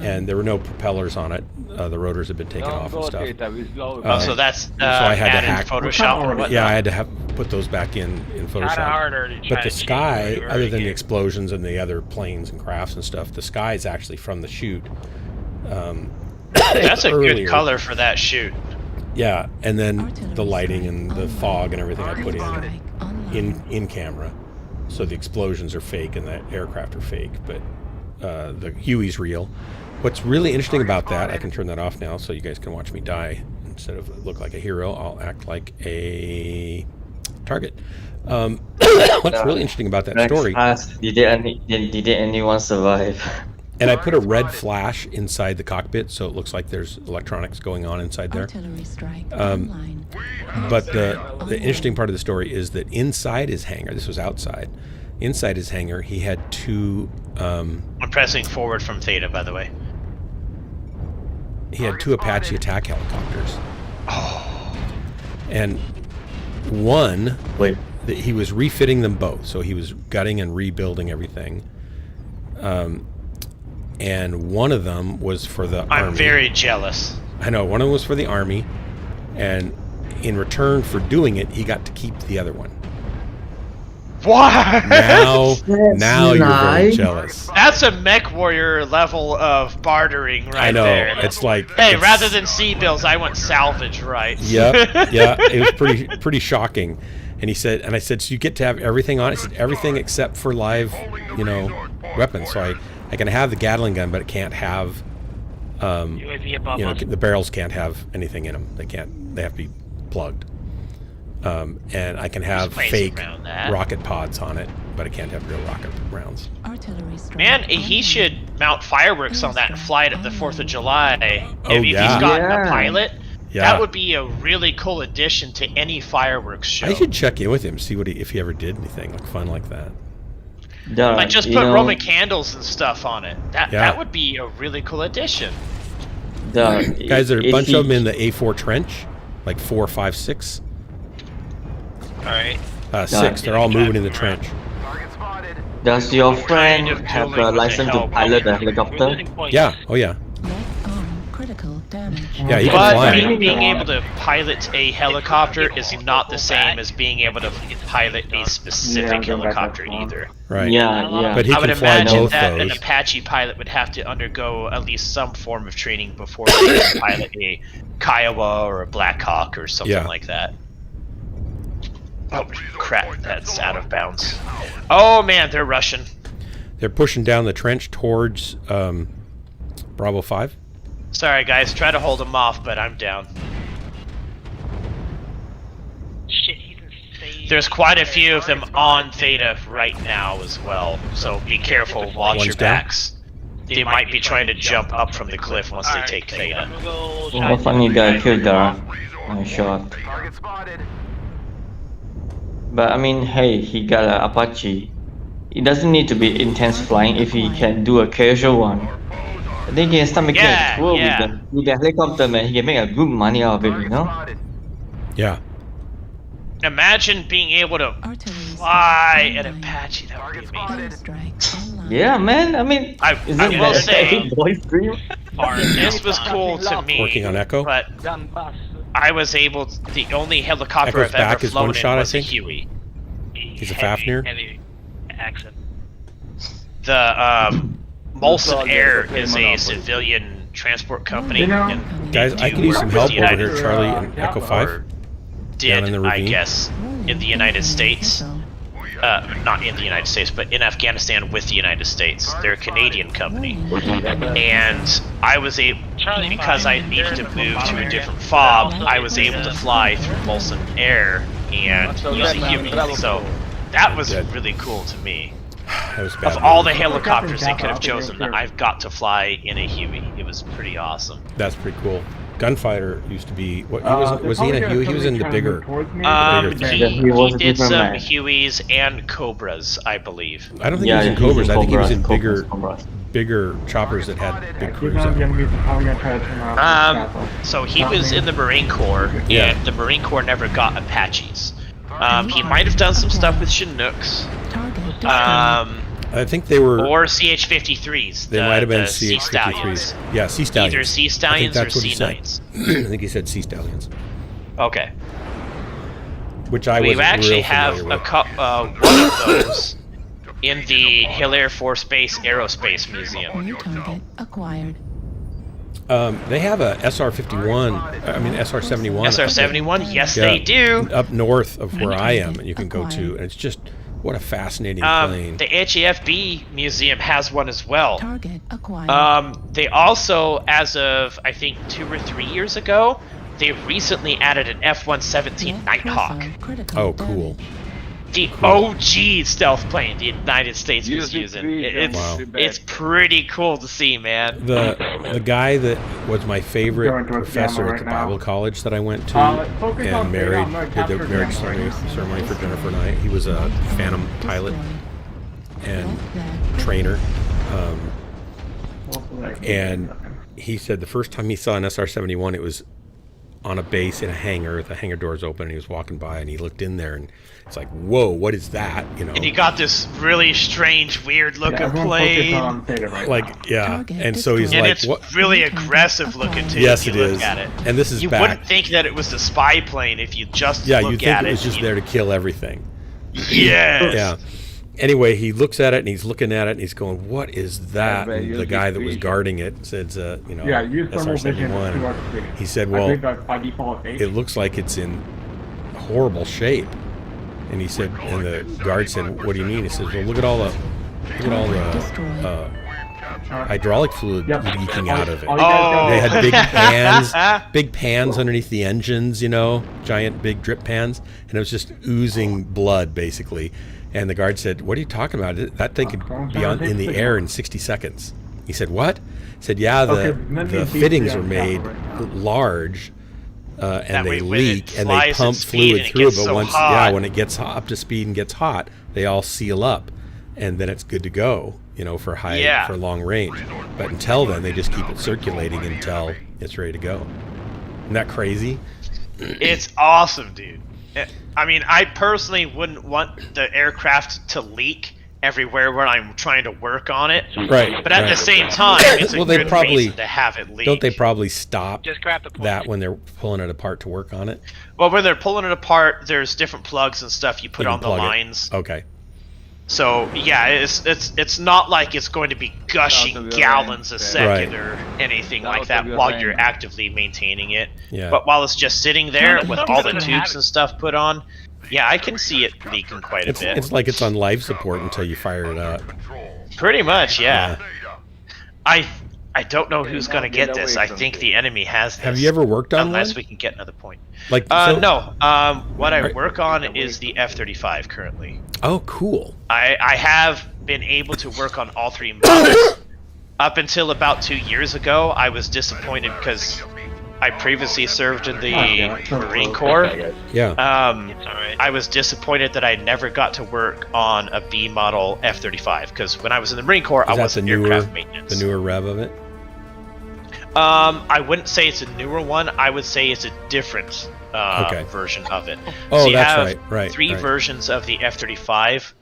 And there were no propellers on it. The rotors had been taken off and stuff. So that's so I had to hack Photoshop or whatnot? Yeah, I had to put those back in Photoshop. But the sky, other than the explosions and the other planes and crafts and stuff, the sky is actually from the shoot. That's a good color for that shoot. Yeah, and then the lighting and the fog and everything I put in camera. So the explosions are fake and the aircraft are fake, but the Huey's real. What's really interesting about that, I can turn that off now so you guys can watch me die. Instead of look like a hero, I'll act like a target. What's really interesting about that story... Did anyone survive? And I put a red flash inside the cockpit, so it looks like there's electronics going on inside there. But the interesting part of the story is that inside his hangar, this was outside, inside his hangar, he had two... I'm pressing forward from Theta, by the way. He had two Apache attack helicopters. Oh. And one, he was refitting them both, so he was gutting and rebuilding everything. And one of them was for the Army. I'm very jealous. I know, one of them was for the Army, and in return for doing it, he got to keep the other one. What? Now you're very jealous. That's a Mechwarrior level of bartering right there. I know, it's like... Hey, rather than C-bills, I want salvage rights. Yep, yeah, it was pretty shocking. And he said, and I said, so you get to have everything on it? He said, everything except for live, weapons. So I can have the Gatling gun, but it can't have, UAV above us. the barrels can't have anything in them. They have to be plugged. And I can have fake rocket pods on it, but I can't have real rocket rounds. Man, he should mount fireworks on that and fly it at the 4th of July. Oh, if he's got Yeah. a pilot, Yeah. that would be a really cool addition to any fireworks show. I should check in with him, see if he ever did anything like fun like that. Like just put Roman candles and stuff on it. Yeah. That would be a really cool addition. Guys, there are a bunch of them in the A4 trench, like 4, 5, 6. Alright. 6. They're all moving in the trench. Does your friend have a license to pilot a helicopter? Yeah. Oh yeah. Critical damage. Yeah, he can But fly. being able to pilot a helicopter is not the same as being able to pilot a specific helicopter either. Right. Yeah. But he I would can fly imagine both that an those. Apache pilot would have to undergo at least some form of training before they can pilot a Kiowa or a Black Hawk or something like that. Oh crap, that's out of bounds. Oh man, they're Russian. They're pushing down the trench towards Bravo 5. Sorry guys, try to hold them off, but I'm down. Shit, he's insane. There's quite a few of them on Theta right now as well, so be careful, watch One's your down? backs. They might be trying to jump up from the cliff once they take Theta. What funny guy killed Dara. Nice shot. Target spotted. But I mean, hey, he got an Apache. It doesn't need to be intense flying if he can do a casual one. I think he can start making a tour with the helicopter, man. He can make a good money out of it, you know? Yeah. Imagine being able to fly an Apache, that would be amazing. Yeah, man. I mean, I will say, boy's dream. this was cool to me, Working on Echo. but I was able to, the only helicopter Echo's I've ever back is flown one in shot, I was a think. Huey. He's a Fafnir. Heavy accent. The Molson Air is a civilian transport company. And Guys, I can use some help over here, Charlie and Echo 5. or Down in did, the I ravine. guess, in the United States. Not in the United States, but in Afghanistan with the United States. They're a Canadian company. And I was able, because I needed to move to a different fob, I was able to fly through Molson Air and use a Huey. So that was really cool to me. That was bad. Of all the helicopters they could have chosen, I've got to fly in a Huey. It was pretty awesome. That's pretty cool. Gunfighter used to be. What was he in a Huey? He was in the bigger. He did some Hueys and Cobras, I believe. I don't think he was in Cobras. I think he was in bigger choppers that had big crews on them. So he was in the Marine Corps, and the Marine Corps never got Apaches. He might have done some stuff with Chinooks. I think they were. Or CH-53s. They might have been Sea CH-53s. Stallions. Yeah, Sea Stallions. Either Sea Stallions I or think that's what he said. C9s. I think he said Sea Stallions. Okay. Which I We wasn't actually real have familiar with. one of those in the Hill Air Force Base Aerospace Museum. New target acquired. They have a SR-51. I mean SR-71. SR-71? Yes, they do. Up north of where I am, and you can go to, and it's just what a fascinating plane. The HAFB Museum has one as well. Target acquired. They also, as of I think 2 or 3 years ago, they recently added an F-117 Nighthawk. Oh, cool. The OG stealth plane the United States was using. It's pretty cool to see, man. The guy that was my favorite professor at the Bible college that I went to and did the marriage ceremony for Jennifer and I. He was a Phantom pilot and trainer. And he said the first time he saw an SR-71, it was on a base in a hangar. The hangar doors open, and he was walking by, and he looked in there, and it's like, whoa, what is that? You know. And he got this really strange, weird-looking plane. And so he's like, it's what? really aggressive looking too. Yes, if you it look is. At it. And this is you back. wouldn't think that it was a spy plane if you just Yeah, look you think at it was just there to kill everything. Yes. Yeah. Anyway, he looks at it and he's looking at it and he's going, "What is that?" And the guy that was guarding it said, SR-71. He said, "Well, it looks like it's in horrible shape." And he said, and the guard said, "What do you mean?" He says, "Well, look at all the destroyed. hydraulic fluid leaking out of it. Oh. They had big pans underneath the engines, you know, giant big drip pans, and it was just oozing blood basically. And the guard said, "What are you talking about? That thing could be in the air in 60 seconds." He said, "What?" He said, "Yeah, the fittings are made large, and they leak, and they pump fluid through it. But when it gets up to speed and gets hot, they all seal up, and then it's good to go, you know, for long range. But until then, they just keep it circulating until it's ready to go." Isn't that crazy? It's awesome, dude. I mean, I personally wouldn't want the aircraft to leak everywhere when I'm trying to work on it. Right. But at the same time, it's a good reason to have it leak. Don't they probably stop Just grab the plug. that when they're pulling it apart to work on it? Well, when they're pulling it apart, there's different plugs and stuff you put on the lines. Okay. So yeah, it's not like it's going to be gushing gallons a second or anything like that while you're actively maintaining it. Yeah. But while it's just sitting there with all the tubes and stuff put on, yeah, I can see it leaking quite a bit. It's like it's on life support until you fire it up. Pretty much, yeah. I don't know who's going to get this. I think the enemy has this. Have you ever worked on unless one? we can get another point. No. What I work on is the F-35 currently. Oh, cool. I have been able to work on all three models. Up until about 2 years ago, I was disappointed because I previously served in the Marine Corps. Yeah. I was disappointed that I never got to work on a B model F-35 because when I was in the Marine Corps, I was in aircraft maintenance. The newer rev of it? I wouldn't say it's a newer one. I would say it's a different version of it. Oh, so you that's have right. Three versions of the F-35.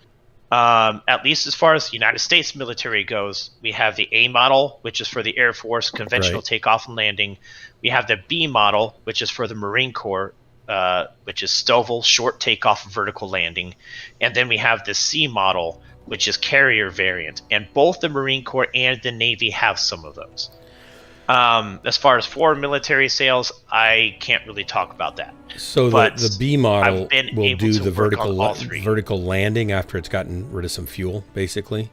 At least as far as the United States military goes, we have the A model, which is for the Air Force, conventional takeoff and landing. We have the B model, which is for the Marine Corps, which is STOVL, short takeoff, vertical landing. And then we have the C model, which is carrier variant. And both the Marine Corps and the Navy have some of those. As far as foreign military sales, I can't really talk about that. So the B model will do the vertical landing after it's gotten rid of some fuel, basically?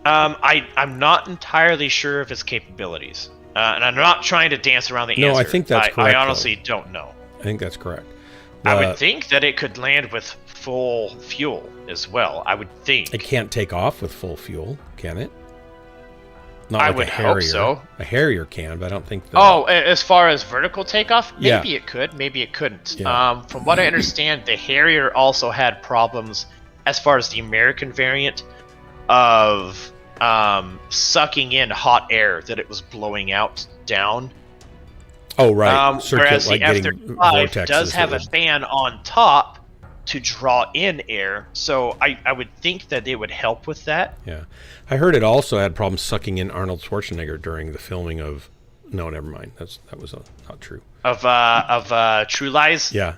I'm not entirely sure of its capabilities. And I'm not trying to dance around the answer. No, I think that's correct. I honestly don't know. I think that's correct. I would think that it could land with full fuel as well. I would think. It can't take off with full fuel, can it? Not I like would a Harrier. hope so. A Harrier can, but I don't think. As far as vertical takeoff, maybe Yeah. it could, maybe it couldn't. Yeah. From what I understand, the Harrier also had problems as far as the American variant of sucking in hot air that it was blowing out down. Oh, right. Whereas like the F-35 does have a fan on top to draw in air, so I would think that it would help with that. Yeah, I heard it also had problems sucking in Arnold Schwarzenegger during the filming of. No, never mind. That was not true. Of True Lies. Yeah.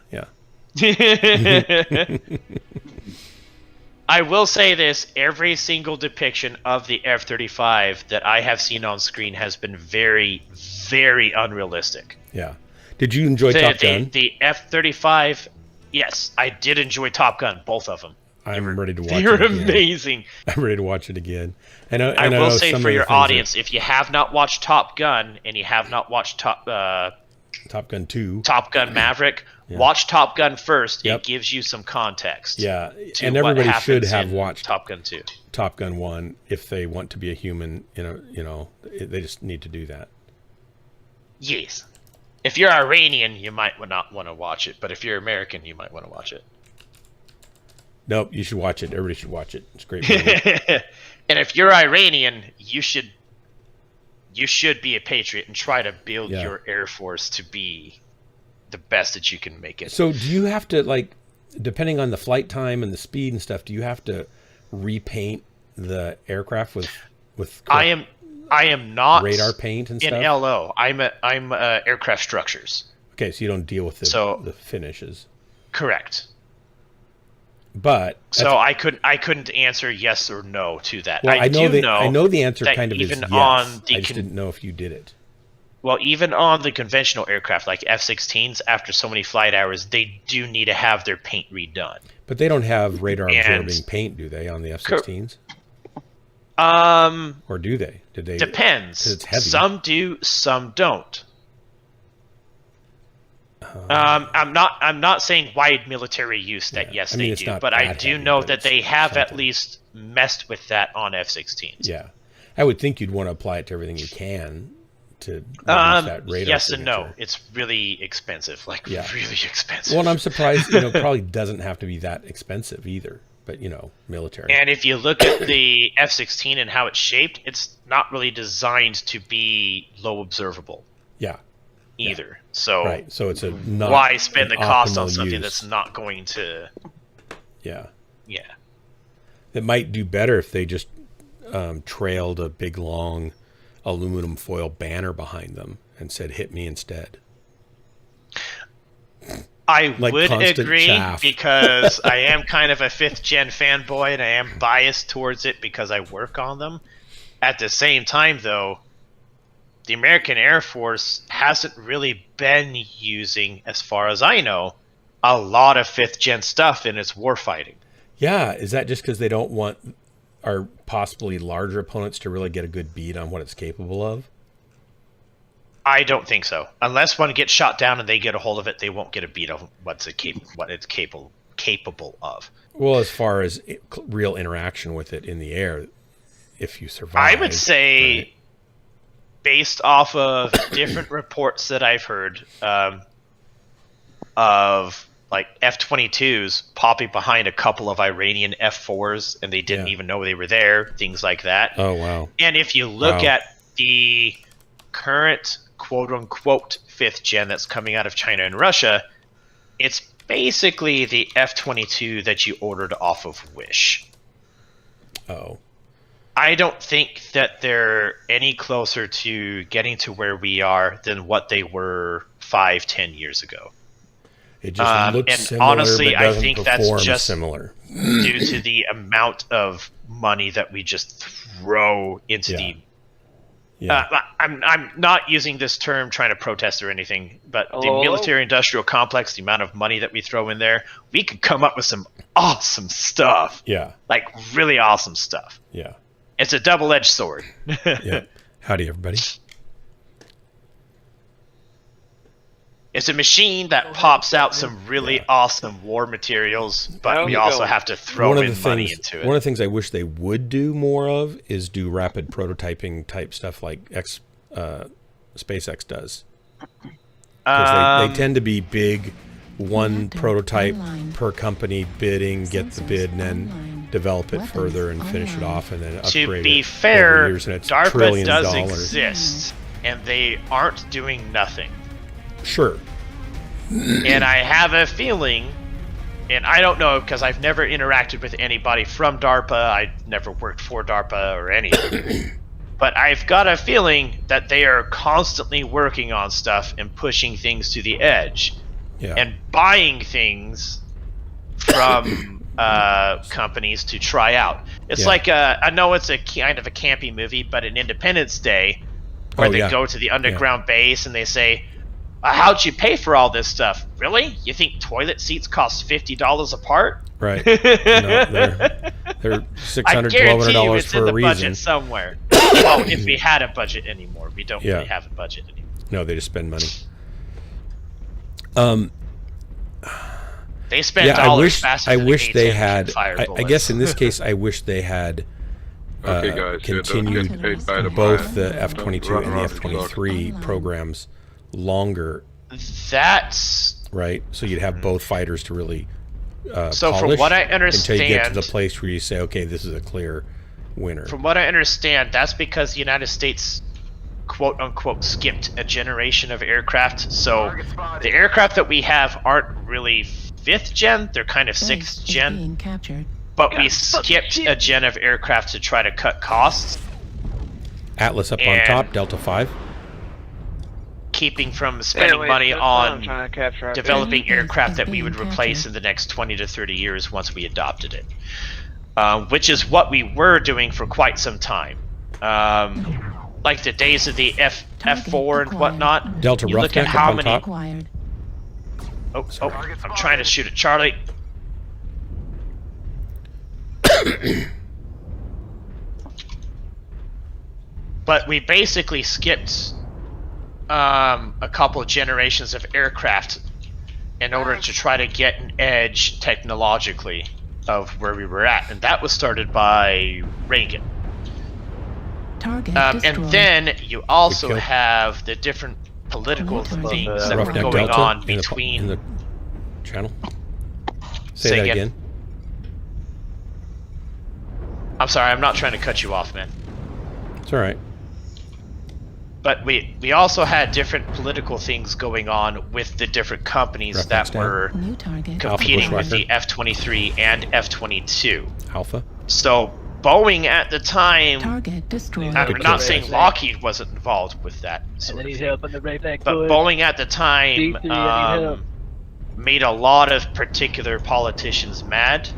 I will say this: every single depiction of the F-35 that I have seen on screen has been very, very unrealistic. Yeah. Did you enjoy Top Gun? The F-35. Yes, I did enjoy Top Gun, both of them. I'm ready to watch it. They're again. amazing. I'm ready to watch it again. I will say for your audience, if you have not watched Top Gun and you have not watched Top Gun 2, Top Gun Maverick, watch Top Gun first. It gives you some context. Yeah, and everybody should have watched Top Gun 2, Top Gun 1 if they want to be a human. They just need to do that. Yes. If you're Iranian, you might not want to watch it, but if you're American, you might want to watch it. Nope, you should watch it. Everybody should watch it. It's a great movie. And if you're Iranian, you should be a patriot and try to build your Air Force to be the best that you can make it. So do you have to, depending on the flight time and the speed and stuff, do you have to repaint the aircraft with I am not radar paint and stuff? In LO. I'm aircraft structures. Okay, so you don't deal with the finishes. Correct. But so I couldn't answer yes or no to that. Well, I know the answer that kind of even is yes. On the I just didn't know if you did it. Well, even on the conventional aircraft like F-16s, after so many flight hours, they do need to have their paint redone. But they don't have radar absorbing paint, do they, on the F-16s? Or do they? Did they? Depends. 'Cause it's heavy. Some do, some don't. I'm not saying wide military use that yes I mean, they it's do, not but I that do heavy, know but that it's they have at something. least messed with that on F-16s. Yeah, I would think you'd want to apply it to everything you can to reduce that radar yes and no. signature. It's really expensive, really expensive. Well, and I'm surprised. Probably doesn't have to be that expensive either. But military. And if you look at the F-16 and how it's shaped, it's not really designed to be low observable. Yeah. Either. So right. So it's not why spend the cost on optimal something use. that's not going to? Yeah. Yeah. It might do better if they just trailed a big long aluminum foil banner behind them and said "Hit me instead." I Like would constant agree chaff. because I am kind of a 5th gen fanboy and I am biased towards it because I work on them. At the same time, though, the American Air Force hasn't really been using, as far as I know, a lot of 5th gen stuff in its warfighting. Yeah, is that just because they don't want our possibly larger opponents to really get a good beat on what it's capable of? I don't think so. Unless one gets shot down and they get a hold of it, they won't get a beat on what it's capable of. Well, as far as real interaction with it in the air, if you survive, I would say, based off of different reports that I've heard of like F-22s popping behind a couple of Iranian F-4s and they didn't even know they were there, things like that. Oh, wow. And if you look at the current quote-unquote 5th gen that's coming out of China and Russia, it's basically the F-22 that you ordered off of Wish. Oh. I don't think that they're any closer to getting to where we are than what they were 5-10 years ago. It just looks and similar, honestly, but I doesn't think that's perform just similar. due to the amount of money that we just throw into the. I'm not using this term trying to protest or anything, but the military-industrial complex, the amount of money that we throw in there, we could come up with some awesome stuff. Yeah. Like really awesome stuff. Yeah. It's a double-edged sword. Yeah. Howdy, everybody. It's a machine that pops out some really awesome war materials, but we also have to throw in money into it. One of the things I wish they would do more of is do rapid prototyping type stuff like SpaceX does. Because they tend to be big, one prototype per company bidding, get the bid, and then develop it further and finish it off and then upgrade it. To be fair, over years, and it's DARPA trillions does of dollars. exist, and they aren't doing nothing. Sure. And I have a feeling, and I don't know because I've never interacted with anybody from DARPA, I've never worked for DARPA or anything, but I've got a feeling that they are constantly working on stuff and pushing things to the edge and buying things from companies to try out. It's like, I know it's a kind of a campy movie, but an Independence Day where they go to the underground base and they say, how'd you pay for all this stuff? Really? You think toilet seats cost $50 a part? Right. No, they're $600, $1,200 for a reason. Budget somewhere. Well, if we had a budget anymore, we don't really have a budget anymore. No, they just spend money. They spend dollars faster than wish they had. I guess in this case, I wish they had continued both the F-22 and the F-23 programs longer. That's right. So you'd have both fighters to really so from what I understand, until you get to the place where you say, okay, this is a clear winner. From what I understand, that's because the United States quote unquote skipped a generation of aircraft. So the aircraft that we have aren't really 5th gen, they're kind of 6th gen. But we skipped a gen of aircraft to try to cut costs. Atlas up on top, Delta 5. Keeping from spending money on developing aircraft that we would replace in the next 20 to 30 years once we adopted it. Which is what we were doing for quite some time. Like the days of the F4 and whatnot. Delta you look at Roughneck how up many. On top. I'm trying to shoot at Charlie. but we basically skipped a couple of generations of aircraft in order to try to get an edge technologically of where we were at, and that was started by Reagan. Target and then you also have the different political things that were Roughneck going Delta on between in the channel. Say that again. I'm sorry, I'm not trying to cut you off, man. It's all right. But we also had different political things going on with the different companies that were competing with the F-23 and F-22. Alpha. So Boeing at the time, Target destroyed. I'm not saying Lockheed wasn't involved with that, And then he's helping the right back. but Boeing at the time made a lot of particular politicians mad,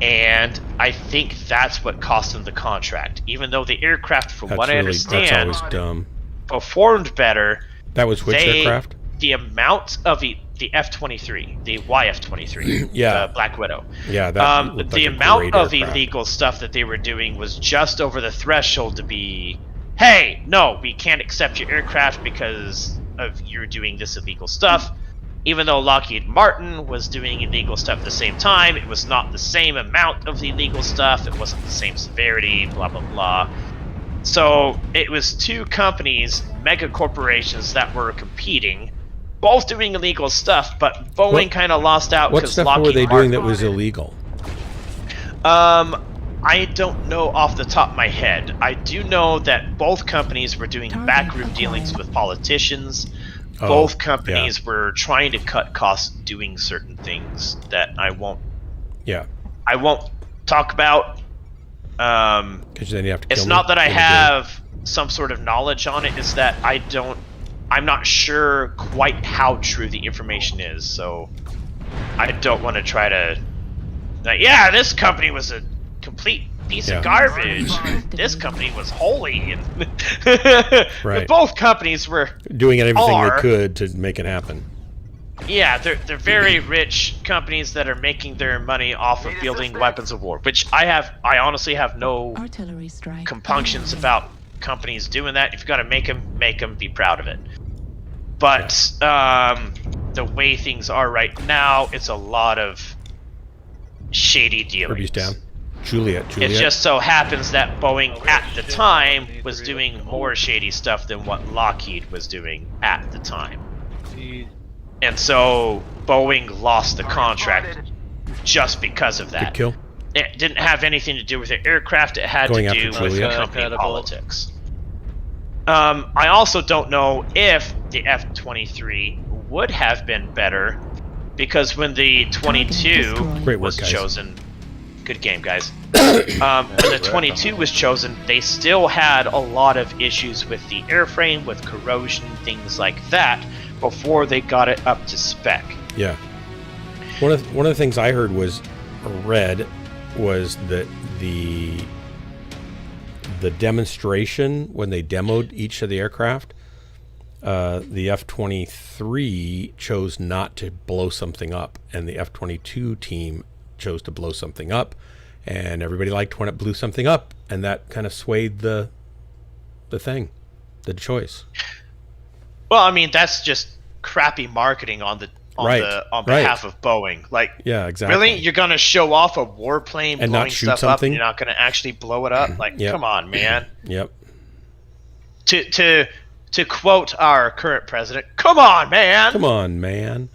and I think that's what cost them the contract. Even though the aircraft, from what I understand, that's always dumb. Performed better. That was which aircraft? The amount of the F-23, the YF-23, yeah, the Black Widow. Yeah, that looked the like amount of aircraft. illegal stuff that they were doing was just over the threshold to be, hey, no, we can't accept your aircraft because of you're doing this illegal stuff. Even though Lockheed Martin was doing illegal stuff at the same time, it was not the same amount of the illegal stuff, it wasn't the same severity, blah, blah, blah. So it was two companies, mega corporations, that were competing, both doing illegal stuff, but Boeing kind of lost out What because stuff Lockheed were they Martin, doing that was illegal? I don't know off the top of my head. I do know that both companies were doing backroom dealings with politicians. Both companies were trying to cut costs doing certain things that I won't talk about. Because then you have to it's not that I have some sort of knowledge on it, it's that I'm not sure quite how true the information is, so I don't want to try to yeah, this company was a complete piece of garbage. This company was holy, and both companies were doing everything they could to make it happen. Yeah, they're very rich companies that are making their money off of building weapons of war, which I honestly have no compunctions about companies doing that. If you got to make them, be proud of it. But the way things are right now, it's a lot of shady dealings. Kirby's down. Juliet. It just so happens that Boeing at the time was doing more shady stuff than what Lockheed was doing at the time. And so Boeing lost the contract just because of that. Good kill. It didn't have anything to do with the aircraft, it had to do with company politics. I also don't know if the F-23 would have been better, because when the 22 was chosen... Good game, guys. When the 22 was chosen, they still had a lot of issues with the airframe, with corrosion, things like that, before they got it up to spec. Yeah. One of the things I heard was that the demonstration when they demoed each of the aircraft, the F-23 chose not to blow something up, and the F-22 team chose to blow something up, and everybody liked when it blew something up, and that kind of swayed the choice. Well, I mean, that's just crappy marketing on behalf of Boeing. Like, yeah, exactly. Really, you're gonna show off a warplane and blowing not shoot stuff something up, and you're not gonna actually blow it up? Like, come on, man. Yep. To quote our current president, "Come on, man." Come on, man.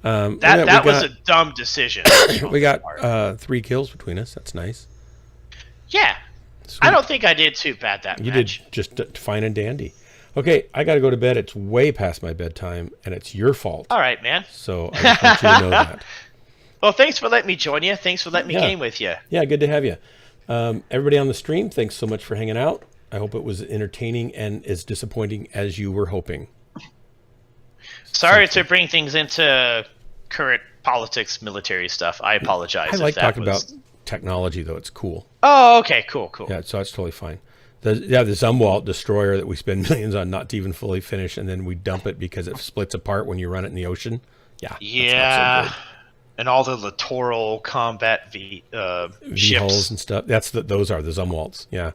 That was a dumb decision. We got 3 kills between us. That's nice. Yeah. Sweet. I don't think I did too bad that You match. did just fine and dandy. Okay, I got to go to bed. It's way past my bedtime, and it's your fault. All right, man. So I just want you to know that. Well, thanks for letting me join you. Thanks for letting me game with you. Yeah, good to have you. Everybody on the stream, thanks so much for hanging out. I hope it was entertaining and as disappointing as you were hoping. Sorry to bring things into current politics, military stuff. I apologize. I like talking about technology, though. It's cool. Oh, okay, cool. Yeah, so that's totally fine. The Zumwalt destroyer that we spend millions on not to even fully finish, and then we dump it because it splits apart when you run it in the ocean. Yeah. Yeah. That's not so good. And all the littoral combat ships and stuff. Those are the Zumwalts. Yeah.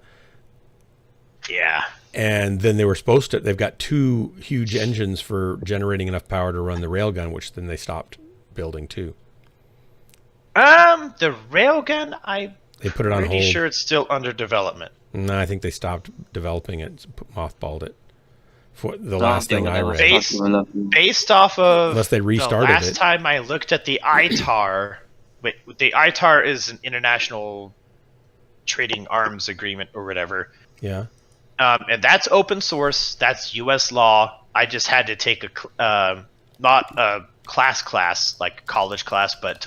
Yeah. And then they were supposed to. They've got 2 huge engines for generating enough power to run the railgun, which then they stopped building too. The railgun, They put it on pretty hold. sure it's still under development. No, I think they stopped developing it, mothballed it. For the last thing I read, Based off of unless they restarted the last it. time I looked at the ITAR, the ITAR is an international trading arms agreement or whatever. Yeah. And that's open source. That's U.S. law. I just had to take not a class like college class, but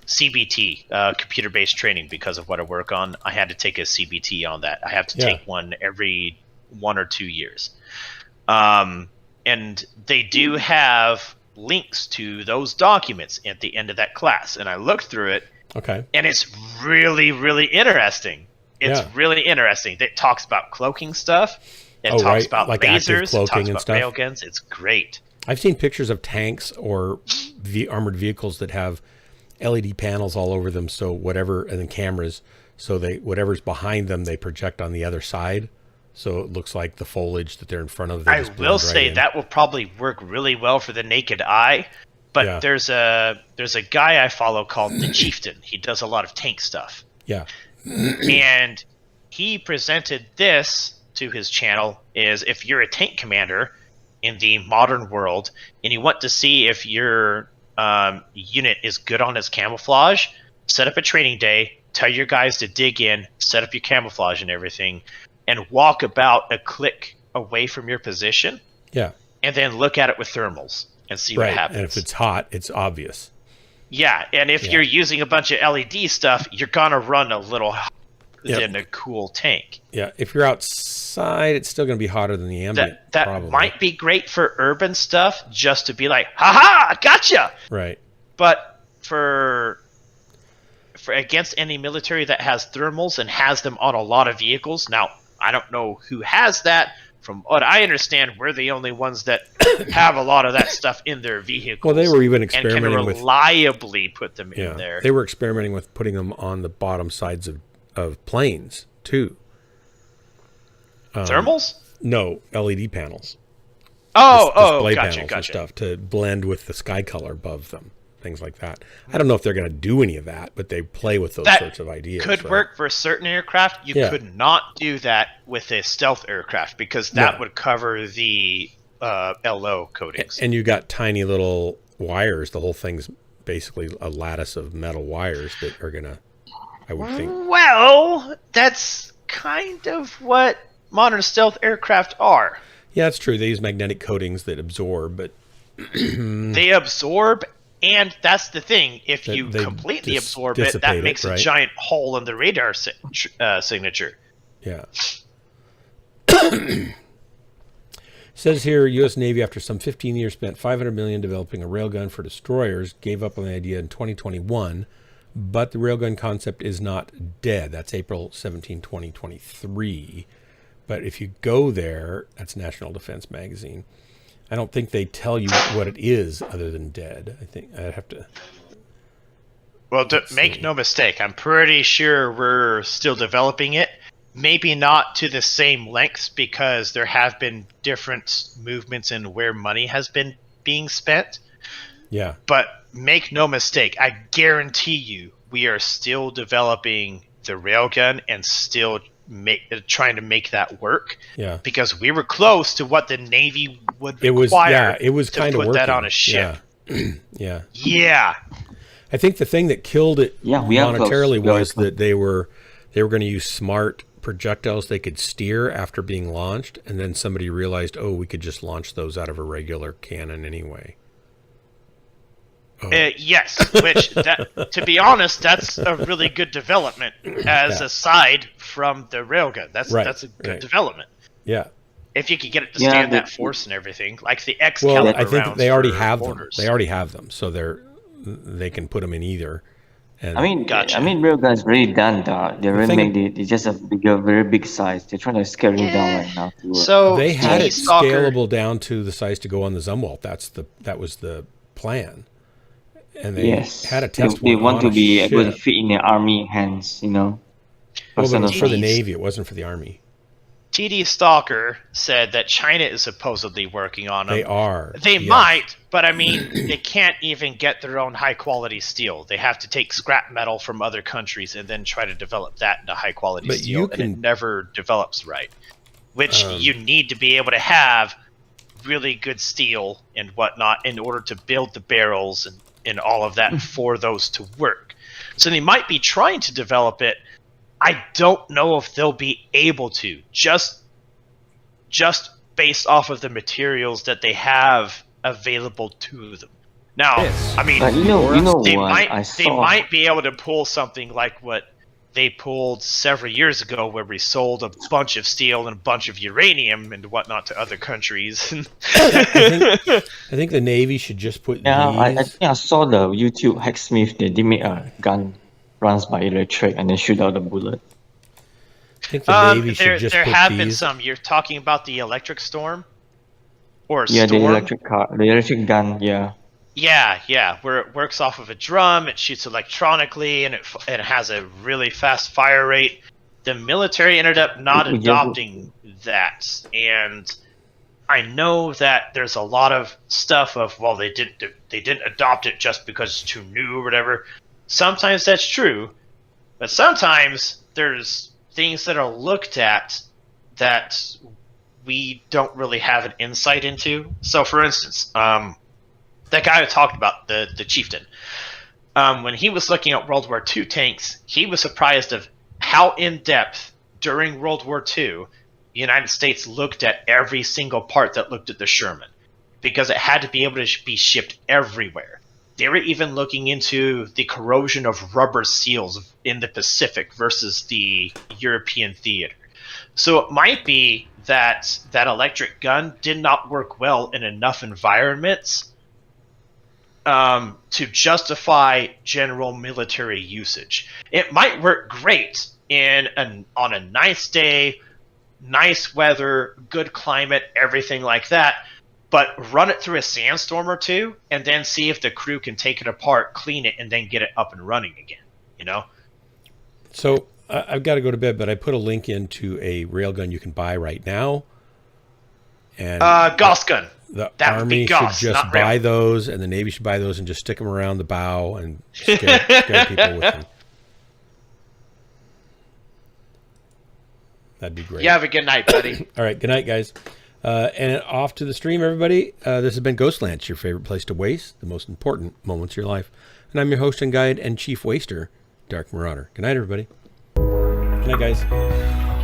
CBT, computer-based training, because of what I work on. I had to take a CBT on that. I have to take one every 1 or 2 years. And they do have links to those documents at the end of that class. And I looked through it. Okay. And it's really, really interesting. It's really interesting. It talks about cloaking stuff. It talks about like lasers. It talks about stuff. railguns. It's great. I've seen pictures of tanks or armored vehicles that have LED panels all over them. So whatever, and then cameras. So whatever's behind them, they project on the other side. So it looks like the foliage that they're in front of. I will say that will probably work really well for the naked eye. But there's a guy I follow called the Chieftain. He does a lot of tank stuff. Yeah. And he presented this to his channel is if you're a tank commander in the modern world and you want to see if your unit is good on its camouflage, set up a training day, tell your guys to dig in, set up your camouflage and everything, and walk about a click away from your position. Yeah. And then look at it with thermals and see what happens. And if it's hot, it's obvious. Yeah, and if you're using a bunch of LED stuff, you're gonna run a little hotter than a cool tank. Yeah, if you're outside, it's still gonna be hotter than the ambient. That might be great for urban stuff, just to be like, "Ha-ha, gotcha!" Right. But for against any military that has thermals and has them on a lot of vehicles, now I don't know who has that. From what I understand, we're the only ones that have a lot of that stuff in their vehicles. Well, they were even experimenting and can reliably put them in there. They were experimenting with putting them on the bottom sides of planes too. Thermals? No, LED panels. Display panels and stuff to blend with the sky color above them. Things like that. I don't know if they're going to do any of that, but they play with those sorts of ideas. Could work for a certain aircraft. You could not do that with a stealth aircraft because that would cover the LO coatings. And you got tiny little wires. The whole thing's basically a lattice of metal wires that are going to, I would think. Well, that's kind of what modern stealth aircraft are. Yeah, it's true. They use magnetic coatings that absorb, but they absorb. And that's the thing. If you completely absorb it, that makes a giant hole in the radar signature. Yeah. Says here, U.S. Navy, after some 15 years, spent $500 million developing a railgun for destroyers, gave up on the idea in 2021, but the railgun concept is not dead. That's April 17, 2023. But if you go there, that's National Defense Magazine. I don't think they tell you what it is other than dead. I think I'd have to. Well, make no mistake. I'm pretty sure we're still developing it. Maybe not to the same lengths because there have been different movements in where money has been being spent. Yeah. But make no mistake. I guarantee you we are still developing the railgun and still trying to make that work. Yeah. Because we were close to what the Navy would require it was to kind put of working. that on a ship. Yeah. Yeah. I think the thing that killed it monetarily was that they were going to use smart projectiles they could steer after being launched, and then somebody realized, we could just launch those out of a regular cannon anyway. Yes, which to be honest, that's a really good development aside from the railgun. That's a good development. Yeah. If you could get it to stand that force and everything, like the Excalibur rounds. I think they already have orders. them. They already have them, so they can put them in either. And railgun is really done. They really make it just a very big size. They're trying to scale it down right now. So they had it scalable down to the size to go on the Zumwalt. That was the plan. And they had a test. They want to be able to fit in the army hands, Well, but it was for the Navy. It wasn't for the Army. TD Stalker said that China is supposedly working on them. They are. They yes. might, but I mean, they can't even get their own high-quality steel. They have to take scrap metal from other countries and then try to develop that into high-quality steel, and it never develops right. Which you need to be able to have really good steel and whatnot in order to build the barrels and all of that for those to work. So they might be trying to develop it. I don't know if they'll be able to, just based off of the materials that they have available to them. Now, I mean, they might be able to pull something like what they pulled several years ago, where we sold a bunch of steel and a bunch of uranium and whatnot to other countries. I think the Navy should just put these. I think I saw the YouTube hacksmith. They did make a gun runs by electric and then shoot out the bullet. I think the Navy should just there put have these. been some. You're talking about the electric storm, or Yeah, storm? the electric gun. Yeah. Yeah, where it works off of a drum, it shoots electronically, and it has a really fast fire rate. The military ended up not adopting that, and I know that there's a lot of stuff of, well, they didn't adopt it just because it's too new or whatever. Sometimes that's true, but sometimes there's things that are looked at that we don't really have an insight into. So, for instance, that guy I talked about, the chieftain, when he was looking at World War II tanks, he was surprised of how in-depth during World War II the United States looked at every single part that looked at the Sherman, because it had to be able to be shipped everywhere. They were even looking into the corrosion of rubber seals in the Pacific versus the European theater. So it might be that that electric gun did not work well in enough environments to justify general military usage. It might work great on a nice day, nice weather, good climate, everything like that, but run it through a sandstorm or two and then see if the crew can take it apart, clean it, and then get it up and running again, you know? So I've got to go to bed, but I put a link into a railgun you can buy right now. And Gauss gun. The That would Army be Gauss, should just not buy rail. those, and the Navy should buy those and just stick them around the bow and scare people with them. That'd be great. You have a good night, buddy. All right, good night, guys. And off to the stream, everybody. This has been Ghostlands, your favorite place to waste the most important moments of your life. And I'm your host and guide and chief waster, Dark Marauder. Good night, everybody. Good night, guys.